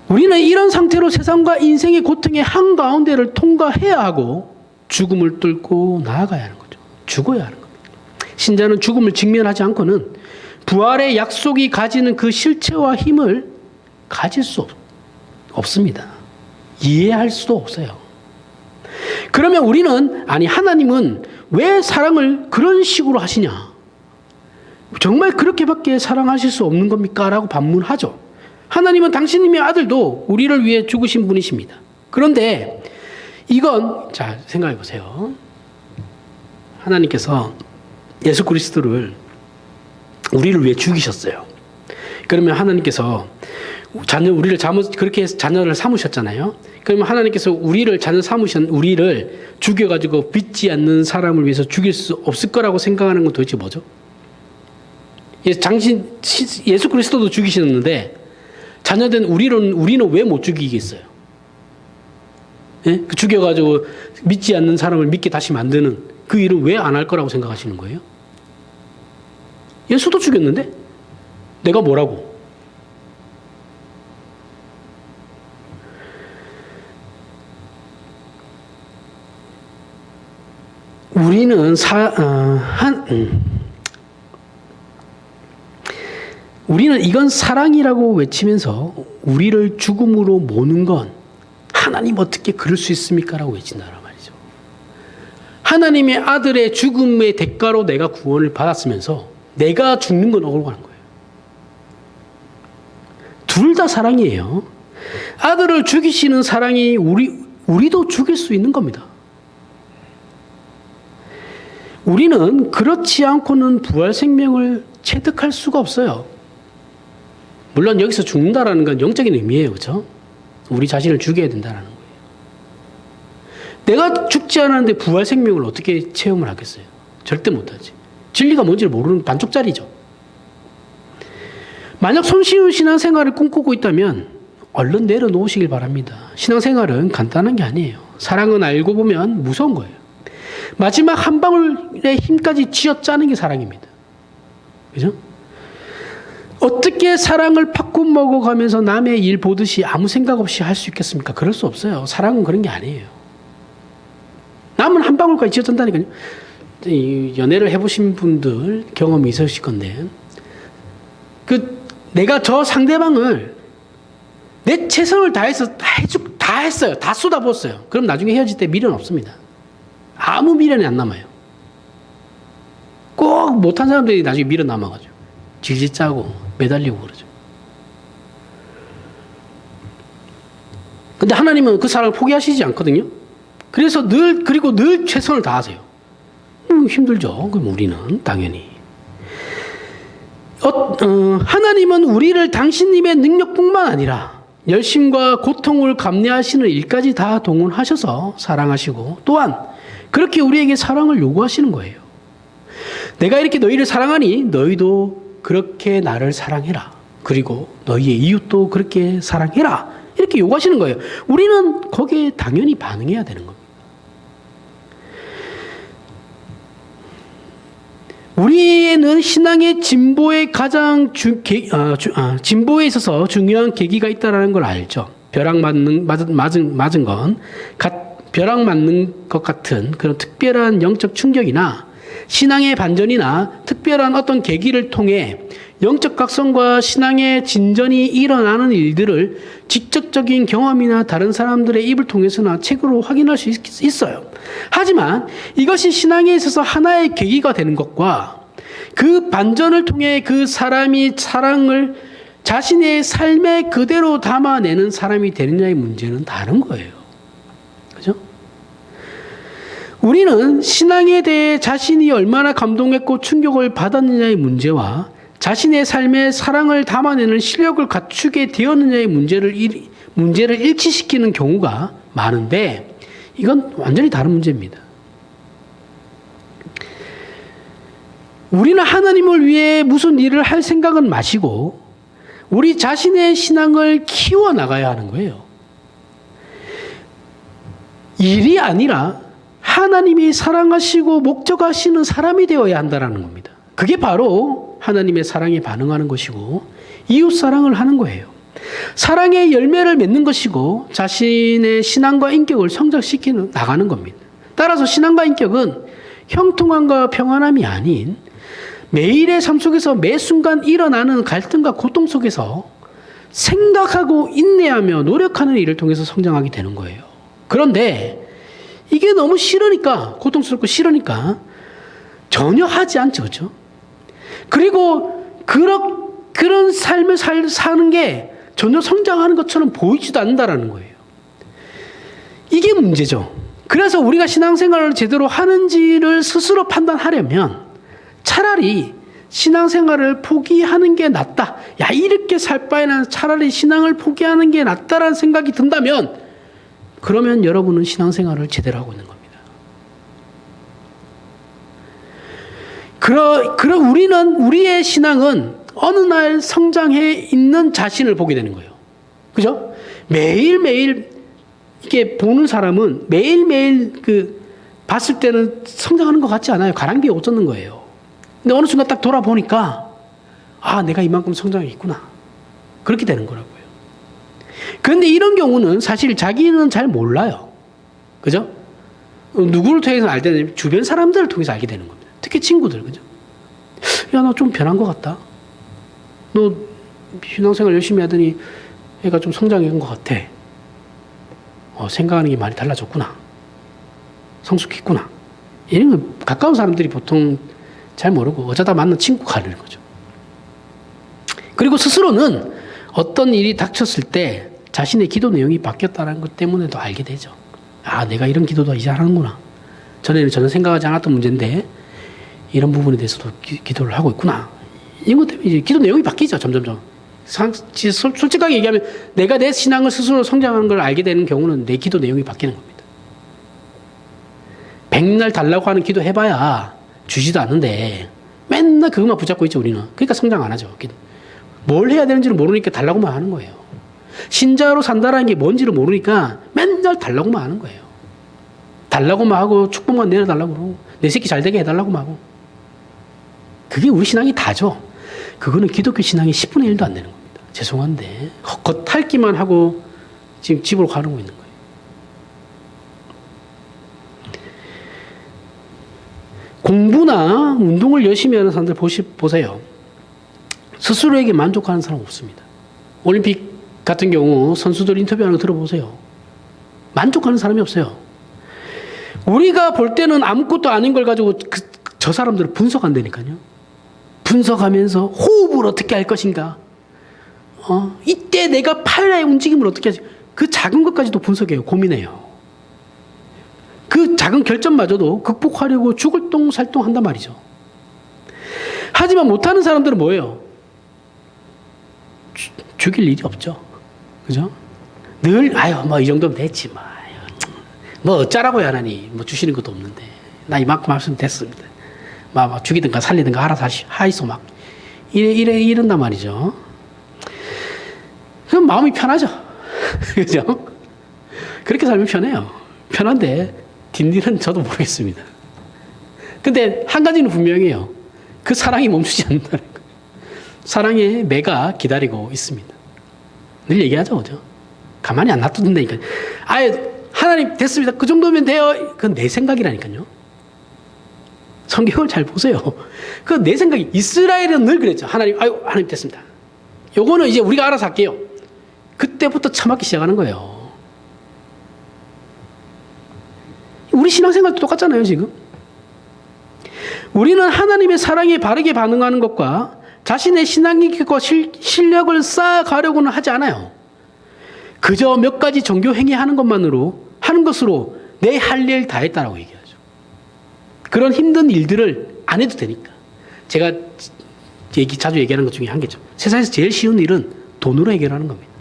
우리는 이런 상태로 세상과 인생의 고통의 한가운데를 통과해야 하고 죽음을 뚫고 나아가야 하는 거죠. 죽어야 하는 겁니다. 신자는 죽음을 직면하지 않고는 부활의 약속이 가지는 그 실체와 힘을 가질 수 없습니다. 이해할 수도 없어요. 그러면 우리는 하나님은 왜 사랑을 그런 식으로 하시냐? 정말 그렇게밖에 사랑하실 수 없는 겁니까? 라고 반문하죠. 하나님은 당신님의 아들도 우리를 위해 죽으신 분이십니다. 그런데 이건 자 생각해 보세요. 하나님께서 예수 그리스도를 우리를 위해 죽이셨어요. 그러면 하나님께서 우리를 그렇게 해서 자녀를 삼으셨잖아요. 그러면 하나님께서 우리를 죽여가지고 믿지 않는 사람을 위해서 죽일 수 없을 거라고 생각하는 건 도대체 뭐죠? 예수 그리스도도 죽이셨는데 자녀된 우리는 왜 못 죽이겠어요? 예? 그 죽여가지고 믿지 않는 사람을 믿게 다시 만드는 그 일을 왜 안 할 거라고 생각하시는 거예요? 예수도 죽였는데? 내가 뭐라고? 우리는 이건 사랑이라고 외치면서 우리를 죽음으로 모는 건 하나님 어떻게 그럴 수 있습니까? 라고 외친다란 말이죠. 하나님의 아들의 죽음의 대가로 내가 구원을 받았으면서 내가 죽는 건 억울한 거예요. 둘 다 사랑이에요. 아들을 죽이시는 사랑이 우리도 죽일 수 있는 겁니다. 우리는 그렇지 않고는 부활 생명을 체득할 수가 없어요. 물론 여기서 죽는다라는 건 영적인 의미예요. 그렇죠? 우리 자신을 죽여야 된다는 거예요. 내가 죽지 않았는데 부활 생명을 어떻게 체험을 하겠어요? 절대 못하지. 진리가 뭔지를 모르는 반쪽짜리죠. 만약 손쉬운 신앙생활을 꿈꾸고 있다면 얼른 내려놓으시길 바랍니다. 신앙생활은 간단한 게 아니에요. 사랑은 알고 보면 무서운 거예요. 마지막 한 방울의 힘까지 쥐어짜는 게 사랑입니다. 그죠? 어떻게 사랑을 팝콘 먹어가면서 남의 일 보듯이 아무 생각 없이 할 수 있겠습니까? 그럴 수 없어요. 사랑은 그런 게 아니에요. 남은 한 방울까지 쥐어짠다니까요. 연애를 해보신 분들 경험이 있으실 건데, 내가 저 상대방을 내 최선을 다해서 다 했어요. 다 쏟아부었어요. 그럼 나중에 헤어질 때 미련 없습니다. 아무 미련이 안 남아요. 꼭 못한 사람들이 나중에 미련 남아가지고 질질 짜고 매달리고 그러죠. 근데 하나님은 그 사랑을 포기하시지 않거든요. 그래서 그리고 늘 최선을 다하세요. 힘들죠. 그럼 우리는 당연히. 하나님은 우리를 당신님의 능력뿐만 아니라 열심과 고통을 감내하시는 일까지 다 동원하셔서 사랑하시고 또한 그렇게 우리에게 사랑을 요구하시는 거예요. 내가 이렇게 너희를 사랑하니 너희도 그렇게 나를 사랑해라. 그리고 너희의 이웃도 그렇게 사랑해라. 이렇게 요구하시는 거예요. 우리는 거기에 당연히 반응해야 되는 겁니다. 우리에는 신앙의 진보에 진보에 있어서 중요한 계기가 있다는 걸 알죠. 벼락 맞은 것 같은 그런 특별한 영적 충격이나 신앙의 반전이나 특별한 어떤 계기를 통해 영적 각성과 신앙의 진전이 일어나는 일들을 직접적인 경험이나 다른 사람들의 입을 통해서나 책으로 확인할 수 있어요. 하지만 이것이 신앙에 있어서 하나의 계기가 되는 것과 그 반전을 통해 그 사람이 사랑을 자신의 삶에 그대로 담아내는 사람이 되느냐의 문제는 다른 거예요. 그죠? 우리는 신앙에 대해 자신이 얼마나 감동했고 충격을 받았느냐의 문제와 자신의 삶에 사랑을 담아내는 실력을 갖추게 되었느냐의 문제를 일치시키는 경우가 많은데 이건 완전히 다른 문제입니다. 우리는 하나님을 위해 무슨 일을 할 생각은 마시고 우리 자신의 신앙을 키워나가야 하는 거예요. 일이 아니라 하나님이 사랑하시고 목적하시는 사람이 되어야 한다는 겁니다. 그게 바로 하나님의 사랑에 반응하는 것이고 이웃 사랑을 하는 거예요. 사랑의 열매를 맺는 것이고 자신의 신앙과 인격을 성장시키는 나가는 겁니다. 따라서 신앙과 인격은 형통함과 평안함이 아닌 매일의 삶 속에서 매 순간 일어나는 갈등과 고통 속에서 생각하고 인내하며 노력하는 일을 통해서 성장하게 되는 거예요. 그런데 이게 너무 싫으니까, 고통스럽고 싫으니까 전혀 하지 않죠. 그렇죠? 그리고 그런 삶을 사는 게 전혀 성장하는 것처럼 보이지도 않는다라는 거예요. 이게 문제죠. 그래서 우리가 신앙생활을 제대로 하는지를 스스로 판단하려면 차라리 신앙생활을 포기하는 게 낫다. 야, 이렇게 살 바에는 차라리 신앙을 포기하는 게 낫다라는 생각이 든다면 그러면 여러분은 신앙생활을 제대로 하고 있는 겁니다. 우리의 신앙은 어느 날 성장해 있는 자신을 보게 되는 거예요. 그죠? 매일매일 이게 보는 사람은 매일매일 봤을 때는 성장하는 것 같지 않아요. 가랑비에 옷 젖는 거예요. 근데 어느 순간 딱 돌아보니까 내가 이만큼 성장했구나. 그렇게 되는 거라고요. 그런데 이런 경우는 사실 자기는 잘 몰라요. 그죠? 누구를 통해서 알게 되냐면 주변 사람들을 통해서 알게 되는 겁니다. 특히 친구들, 그죠? 야, 너 좀 변한 것 같다. 너 신앙생활 열심히 하더니 애가 좀 성장한 것 같아. 생각하는 게 많이 달라졌구나. 성숙했구나. 이런 거 가까운 사람들이 보통 잘 모르고 어쩌다 만난 친구가 알는 거죠. 그리고 스스로는 어떤 일이 닥쳤을 때 자신의 기도 내용이 바뀌었다는 것 때문에도 알게 되죠. 내가 이런 기도도 이제 하는구나. 전에는 전혀 생각하지 않았던 문제인데 이런 부분에 대해서도 기도를 하고 있구나. 이런 것 때문에 이제 기도 내용이 바뀌죠. 점점점. 솔직하게 얘기하면 내가 내 신앙을 스스로 성장하는 걸 알게 되는 경우는 내 기도 내용이 바뀌는 겁니다. 백날 달라고 하는 기도 해봐야 주지도 않는데 맨날 그것만 붙잡고 있죠, 우리는. 그러니까 성장 안 하죠. 뭘 해야 되는지를 모르니까 달라고만 하는 거예요. 신자로 산다라는 게 뭔지를 모르니까 맨날 달라고만 하는 거예요. 달라고만 하고 축복만 내려달라고 그러고 내 새끼 잘 되게 해달라고만 하고. 그게 우리 신앙이 다죠. 그거는 기독교 신앙의 10분의 1도 안 되는 겁니다. 죄송한데 겉핥기만 하고 지금 집으로 가는 거 있는 거예요. 공부나 운동을 열심히 하는 사람들 보세요. 스스로에게 만족하는 사람 없습니다. 올림픽 같은 경우 선수들 인터뷰하는 거 들어보세요. 만족하는 사람이 없어요. 우리가 볼 때는 아무것도 아닌 걸 가지고 저 사람들을 분석한다니까요. 분석하면서 호흡을 어떻게 할 것인가. 이때 내가 팔의 움직임을 어떻게 하지. 그 작은 것까지도 분석해요. 고민해요. 그 작은 결점마저도 극복하려고 죽을 똥 살똥 한단 말이죠. 하지만 못하는 사람들은 뭐예요? 죽일 일이 없죠. 그죠? 늘 뭐 이 정도면 됐지 뭐 어쩌라고요 하나님. 뭐 주시는 것도 없는데 나 이만큼 하시면 됐습니다. 막 죽이든가 살리든가 알아서 하이소 막 이런단 말이죠. 그럼 마음이 편하죠. 그죠? 그렇게 살면 편해요. 편한데 뒷일은 저도 모르겠습니다. 근데 한 가지는 분명해요. 그 사랑이 멈추지 않는다는 거예요. 사랑의 매가 기다리고 있습니다. 늘 얘기하죠, 그죠? 가만히 안 놔둔다니까요. 하나님 됐습니다. 그 정도면 돼요. 그건 내 생각이라니까요. 성경을 잘 보세요. 그건 내 생각이. 이스라엘은 늘 그랬죠. 하나님 됐습니다. 요거는 이제 우리가 알아서 할게요. 그때부터 처맞기 시작하는 거예요. 우리 신앙생활도 똑같잖아요, 지금. 우리는 하나님의 사랑에 바르게 반응하는 것과 자신의 신앙과 실력을 쌓아가려고는 하지 않아요. 그저 몇 가지 종교 행위하는 것으로 내 할 일 다 했다라고 얘기하죠. 그런 힘든 일들을 안 해도 되니까. 제가 자주 얘기하는 것 중에 한 개죠. 세상에서 제일 쉬운 일은 돈으로 해결하는 겁니다.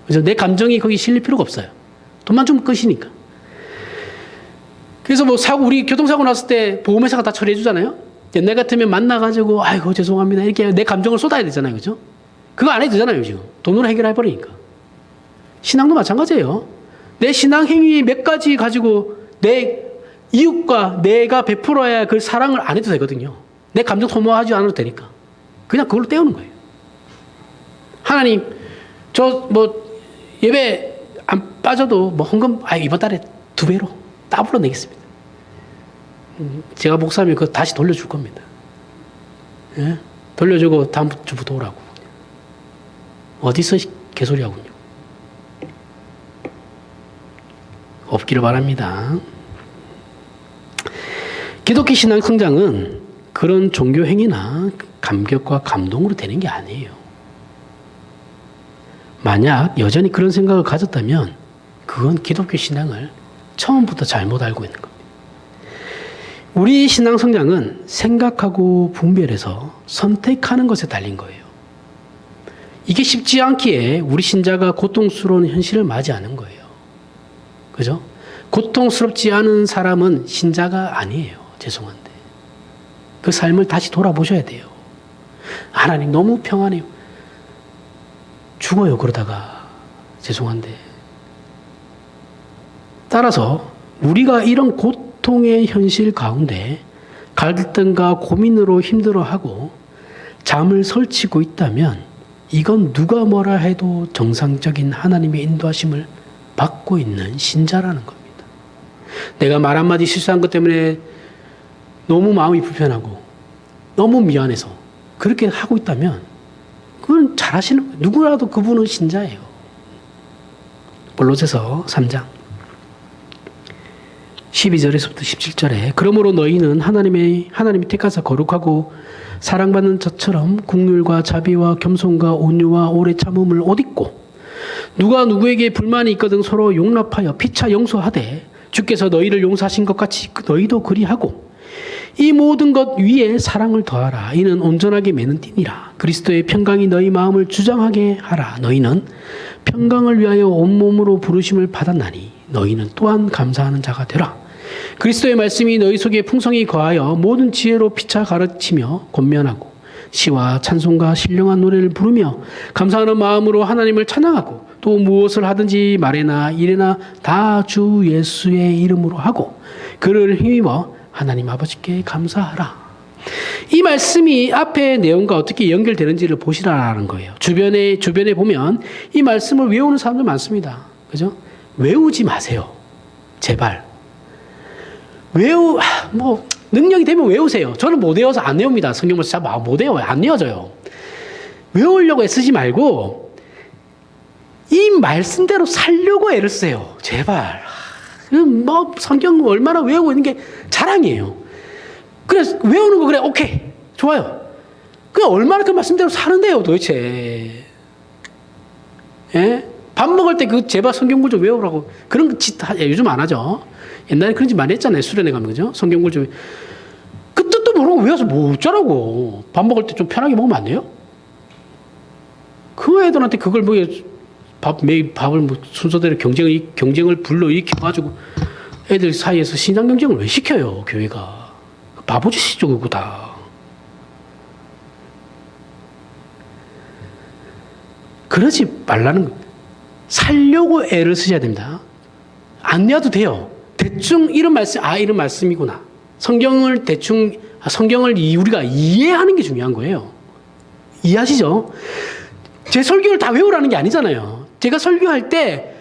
그래서 내 감정이 거기 실릴 필요가 없어요. 돈만 주면 끝이니까. 그래서 우리 교통사고 났을 때 보험회사가 다 처리해 주잖아요. 옛날 같으면 만나가지고, 아이고, 죄송합니다. 이렇게 내 감정을 쏟아야 되잖아요. 그죠? 그거 안 해도 되잖아요, 지금. 돈으로 해결해버리니까. 신앙도 마찬가지예요. 내 신앙 행위 몇 가지 가지고 내 이웃과 내가 베풀어야 그 사랑을 안 해도 되거든요. 내 감정 소모하지 않아도 되니까. 그냥 그걸로 때우는 거예요. 하나님, 예배 안 빠져도 헌금, 이번 달에 2배로 더블로 내겠습니다. 제가 목사면 그거 다시 돌려줄 겁니다. 예? 돌려주고 다음 주부터 오라고. 어디서 개소리하군요. 없기를 바랍니다. 기독교 신앙 성장은 그런 종교 행위나 감격과 감동으로 되는 게 아니에요. 만약 여전히 그런 생각을 가졌다면 그건 기독교 신앙을 처음부터 잘못 알고 있는 겁니다. 우리 신앙 성장은 생각하고 분별해서 선택하는 것에 달린 거예요. 이게 쉽지 않기에 우리 신자가 고통스러운 현실을 맞이하는 거예요. 그죠? 고통스럽지 않은 사람은 신자가 아니에요. 죄송한데. 그 삶을 다시 돌아보셔야 돼요. 하나님 너무 평안해요. 죽어요, 그러다가. 죄송한데. 따라서 우리가 이런 고통의 현실 가운데 갈등과 고민으로 힘들어하고 잠을 설치고 있다면 이건 누가 뭐라 해도 정상적인 하나님의 인도하심을 받고 있는 신자라는 겁니다. 내가 말 한마디 실수한 것 때문에 너무 마음이 불편하고 너무 미안해서 그렇게 하고 있다면 그건 잘하시는 거예요. 누구라도 그분은 신자예요. 골로새서 3장 12절에서부터 17절에 그러므로 너희는 하나님이 택하사 거룩하고 사랑받는 자처럼 긍휼과 자비와 겸손과 온유와 오래 참음을 옷 입고 누가 누구에게 불만이 있거든 서로 용납하여 피차 용서하되 주께서 너희를 용서하신 것 같이 너희도 그리하고 이 모든 것 위에 사랑을 더하라. 이는 온전하게 매는 띠니라. 그리스도의 평강이 너희 마음을 주장하게 하라. 너희는 평강을 위하여 온몸으로 부르심을 받았나니 너희는 또한 감사하는 자가 되라. 그리스도의 말씀이 너희 속에 풍성히 거하여 모든 지혜로 피차 가르치며 권면하고 시와 찬송과 신령한 노래를 부르며 감사하는 마음으로 하나님을 찬양하고 또 무엇을 하든지 말에나 일에나 다 주 예수의 이름으로 하고 그를 힘입어 하나님 아버지께 감사하라. 이 말씀이 앞의 내용과 어떻게 연결되는지를 보시라는 거예요. 주변에 보면 이 말씀을 외우는 사람들 많습니다. 그죠? 외우지 마세요. 제발. 능력이 되면 외우세요. 저는 못 외워서 안 외웁니다. 성경을 진짜 못 외워요. 안 외워져요. 외우려고 애쓰지 말고 이 말씀대로 살려고 애를 쓰세요. 제발. 성경 얼마나 외우고 있는 게 자랑이에요. 그래서 외우는 거 그래, 오케이. 좋아요. 그냥 얼마나 그 말씀대로 사는데요, 도대체. 예? 밥 먹을 때 제발 성경글 좀 외우라고. 그런 거 요즘 안 하죠. 옛날에 그런 짓 많이 했잖아요. 수련회 가면, 그죠? 성경글 좀. 그 뜻도 모르고 외워서 뭐 어쩌라고. 밥 먹을 때 좀 편하게 먹으면 안 돼요? 그 애들한테 그걸 매일 밥을 순서대로 경쟁을 불러일으켜가지고 애들 사이에서 신앙 경쟁을 왜 시켜요, 교회가. 바보짓이죠, 그거 다. 그러지 말라는 거예요. 살려고 애를 쓰셔야 됩니다. 안 내어도 돼요. 대충 이런 말씀이구나. 성경을 우리가 이해하는 게 중요한 거예요. 이해하시죠? 제 설교를 다 외우라는 게 아니잖아요. 제가 설교할 때,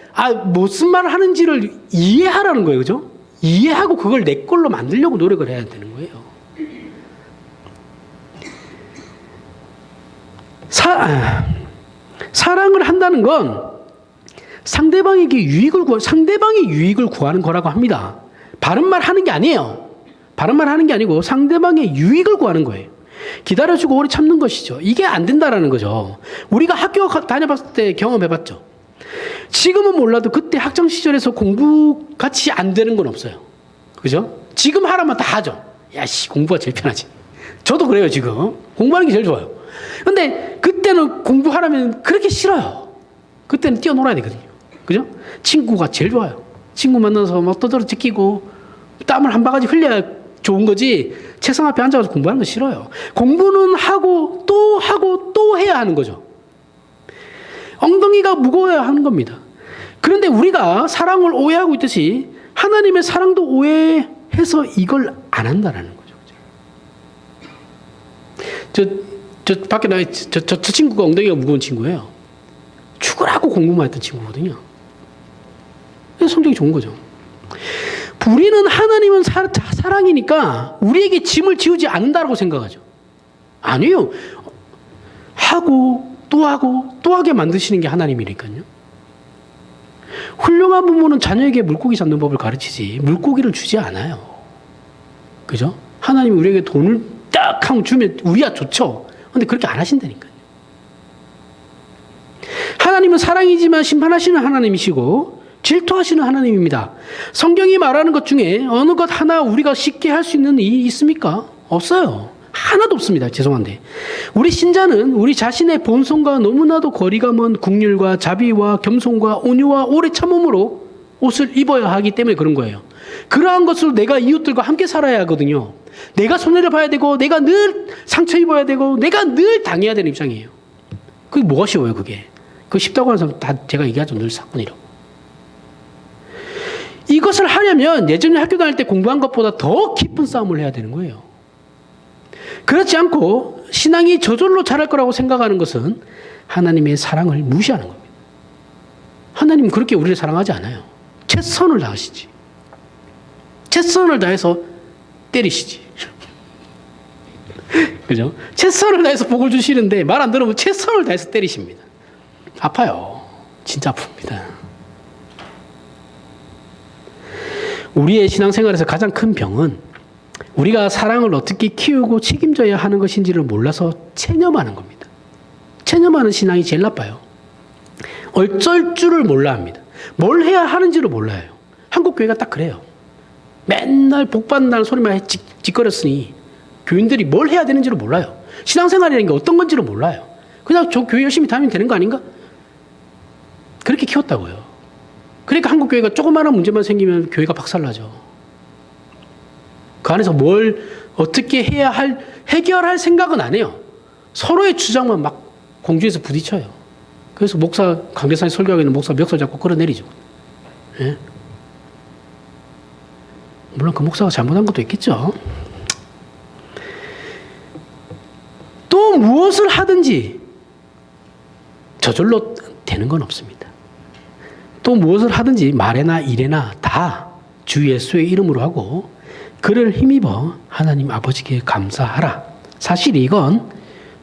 무슨 말을 하는지를 이해하라는 거예요. 그죠? 이해하고 그걸 내 걸로 만들려고 노력을 해야 되는 거예요. 사랑을 한다는 건 상대방의 유익을 구하는 거라고 합니다. 바른 말 하는 게 아니에요. 바른 말 하는 게 아니고 상대방의 유익을 구하는 거예요. 기다려주고 오래 참는 것이죠. 이게 안 된다라는 거죠. 우리가 학교 다녀봤을 때 경험해봤죠. 지금은 몰라도 그때 학창시절에서 공부 같이 안 되는 건 없어요. 그죠? 지금 하라면 다 하죠. 공부가 제일 편하지. 저도 그래요, 지금. 공부하는 게 제일 좋아요. 근데 그때는 공부하라면 그렇게 싫어요. 그때는 뛰어놀아야 되거든요. 그죠? 친구가 제일 좋아요. 친구 만나서 떠들어 제끼고 땀을 한 바가지 흘려야 좋은 거지 책상 앞에 앉아서 공부하는 거 싫어요. 공부는 하고 또 해야 하는 거죠. 엉덩이가 무거워야 하는 겁니다. 그런데 우리가 사랑을 오해하고 있듯이 하나님의 사랑도 오해해서 이걸 안 한다라는 거죠. 저 밖에 저 친구가 엉덩이가 무거운 친구예요. 죽으라고 공부만 했던 친구거든요. 그래서 성적이 좋은 거죠. 우리는 하나님은 사랑이니까 우리에게 짐을 지우지 않는다고 생각하죠. 아니에요. 하고 또 하게 만드시는 게 하나님이니까요. 훌륭한 부모는 자녀에게 물고기 잡는 법을 가르치지 물고기를 주지 않아요. 그죠? 하나님이 우리에게 돈을 딱 하고 주면 우리야 좋죠. 근데 그렇게 안 하신다니까요. 하나님은 사랑이지만 심판하시는 하나님이시고 질투하시는 하나님입니다. 성경이 말하는 것 중에 어느 것 하나 우리가 쉽게 할 수 있는 일이 있습니까? 없어요. 하나도 없습니다. 죄송한데. 우리 신자는 우리 자신의 본성과 너무나도 거리가 먼 긍휼과 자비와 겸손과 온유와 오래 참음으로 옷을 입어야 하기 때문에 그런 거예요. 그러한 것으로 내가 이웃들과 함께 살아야 하거든요. 내가 손해를 봐야 되고 내가 늘 상처 입어야 되고 내가 늘 당해야 되는 입장이에요. 그게 뭐가 쉬워요, 그게. 그거 쉽다고 하는 사람 다 제가 얘기하죠. 늘 사건이라고. 이것을 하려면 예전에 학교 다닐 때 공부한 것보다 더 깊은 싸움을 해야 되는 거예요. 그렇지 않고 신앙이 저절로 자랄 거라고 생각하는 것은 하나님의 사랑을 무시하는 겁니다. 하나님은 그렇게 우리를 사랑하지 않아요. 최선을 다하시지. 최선을 다해서 때리시지. 그죠? 최선을 다해서 복을 주시는데 말 안 들으면 최선을 다해서 때리십니다. 아파요. 진짜 아픕니다. 우리의 신앙생활에서 가장 큰 병은 우리가 사랑을 어떻게 키우고 책임져야 하는 것인지를 몰라서 체념하는 겁니다. 체념하는 신앙이 제일 나빠요. 어쩔 줄을 몰라 합니다. 뭘 해야 하는지를 몰라요. 한국 교회가 딱 그래요. 맨날 복 받는다는 소리만 짓거렸으니 교인들이 뭘 해야 되는지를 몰라요. 신앙생활이라는 게 어떤 건지를 몰라요. 그냥 저 교회 열심히 다니면 되는 거 아닌가? 그렇게 키웠다고요. 그러니까 한국 교회가 조그마한 문제만 생기면 교회가 박살나죠. 그 안에서 뭘 어떻게 해결할 생각은 안 해요. 서로의 주장만 막 공중에서 부딪혀요. 그래서 목사, 강대상에 설교하고 있는 목사 멱살 잡고 끌어내리죠. 예? 물론 그 목사가 잘못한 것도 있겠죠. 또 무엇을 하든지 저절로 되는 건 없습니다. 또 무엇을 하든지 말에나 일에나 다 주 예수의 이름으로 하고 그를 힘입어 하나님 아버지께 감사하라. 사실 이건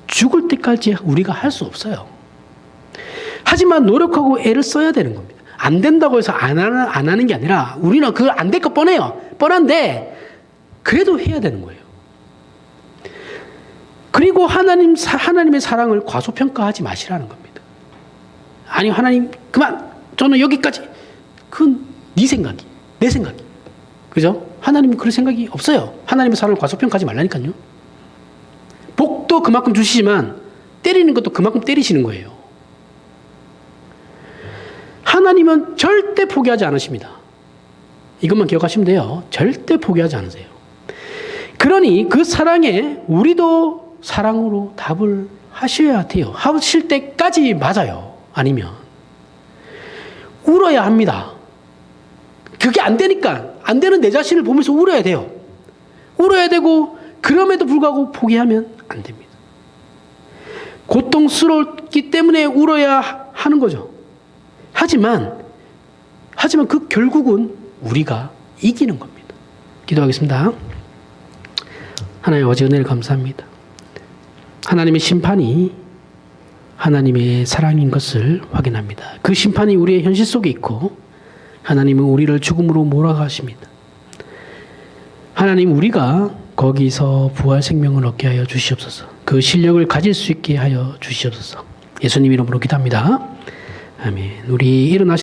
죽을 때까지 우리가 할 수 없어요. 하지만 노력하고 애를 써야 되는 겁니다. 안 된다고 해서 안 하는 게 아니라 우리는 그거 안 될 거 뻔해요. 뻔한데 그래도 해야 되는 거예요. 그리고 하나님의 사랑을 과소평가하지 마시라는 겁니다. 아니 하나님 그만 저는 여기까지. 그건 네 생각이 내 생각이. 그죠? 하나님은 그런 생각이 없어요. 하나님의 사랑을 과소평가하지 말라니까요. 복도 그만큼 주시지만 때리는 것도 그만큼 때리시는 거예요. 하나님은 절대 포기하지 않으십니다. 이것만 기억하시면 돼요. 절대 포기하지 않으세요. 그러니 그 사랑에 우리도 사랑으로 답을 하셔야 돼요. 하실 때까지 맞아요. 아니면 울어야 합니다. 그게 안 되니까 안 되는 내 자신을 보면서 울어야 돼요. 울어야 되고 그럼에도 불구하고 포기하면 안 됩니다. 고통스럽기 때문에 울어야 하는 거죠. 하지만 그 결국은 우리가 이기는 겁니다. 기도하겠습니다. 하나님 아버지 은혜를 감사합니다. 하나님의 심판이 하나님의 사랑인 것을 확인합니다. 그 심판이 우리의 현실 속에 있고 하나님은 우리를 죽음으로 몰아가십니다. 하나님 우리가 거기서 부활 생명을 얻게 하여 주시옵소서. 그 실력을 가질 수 있게 하여 주시옵소서. 예수님 이름으로 기도합니다. 아멘. 우리 일어나시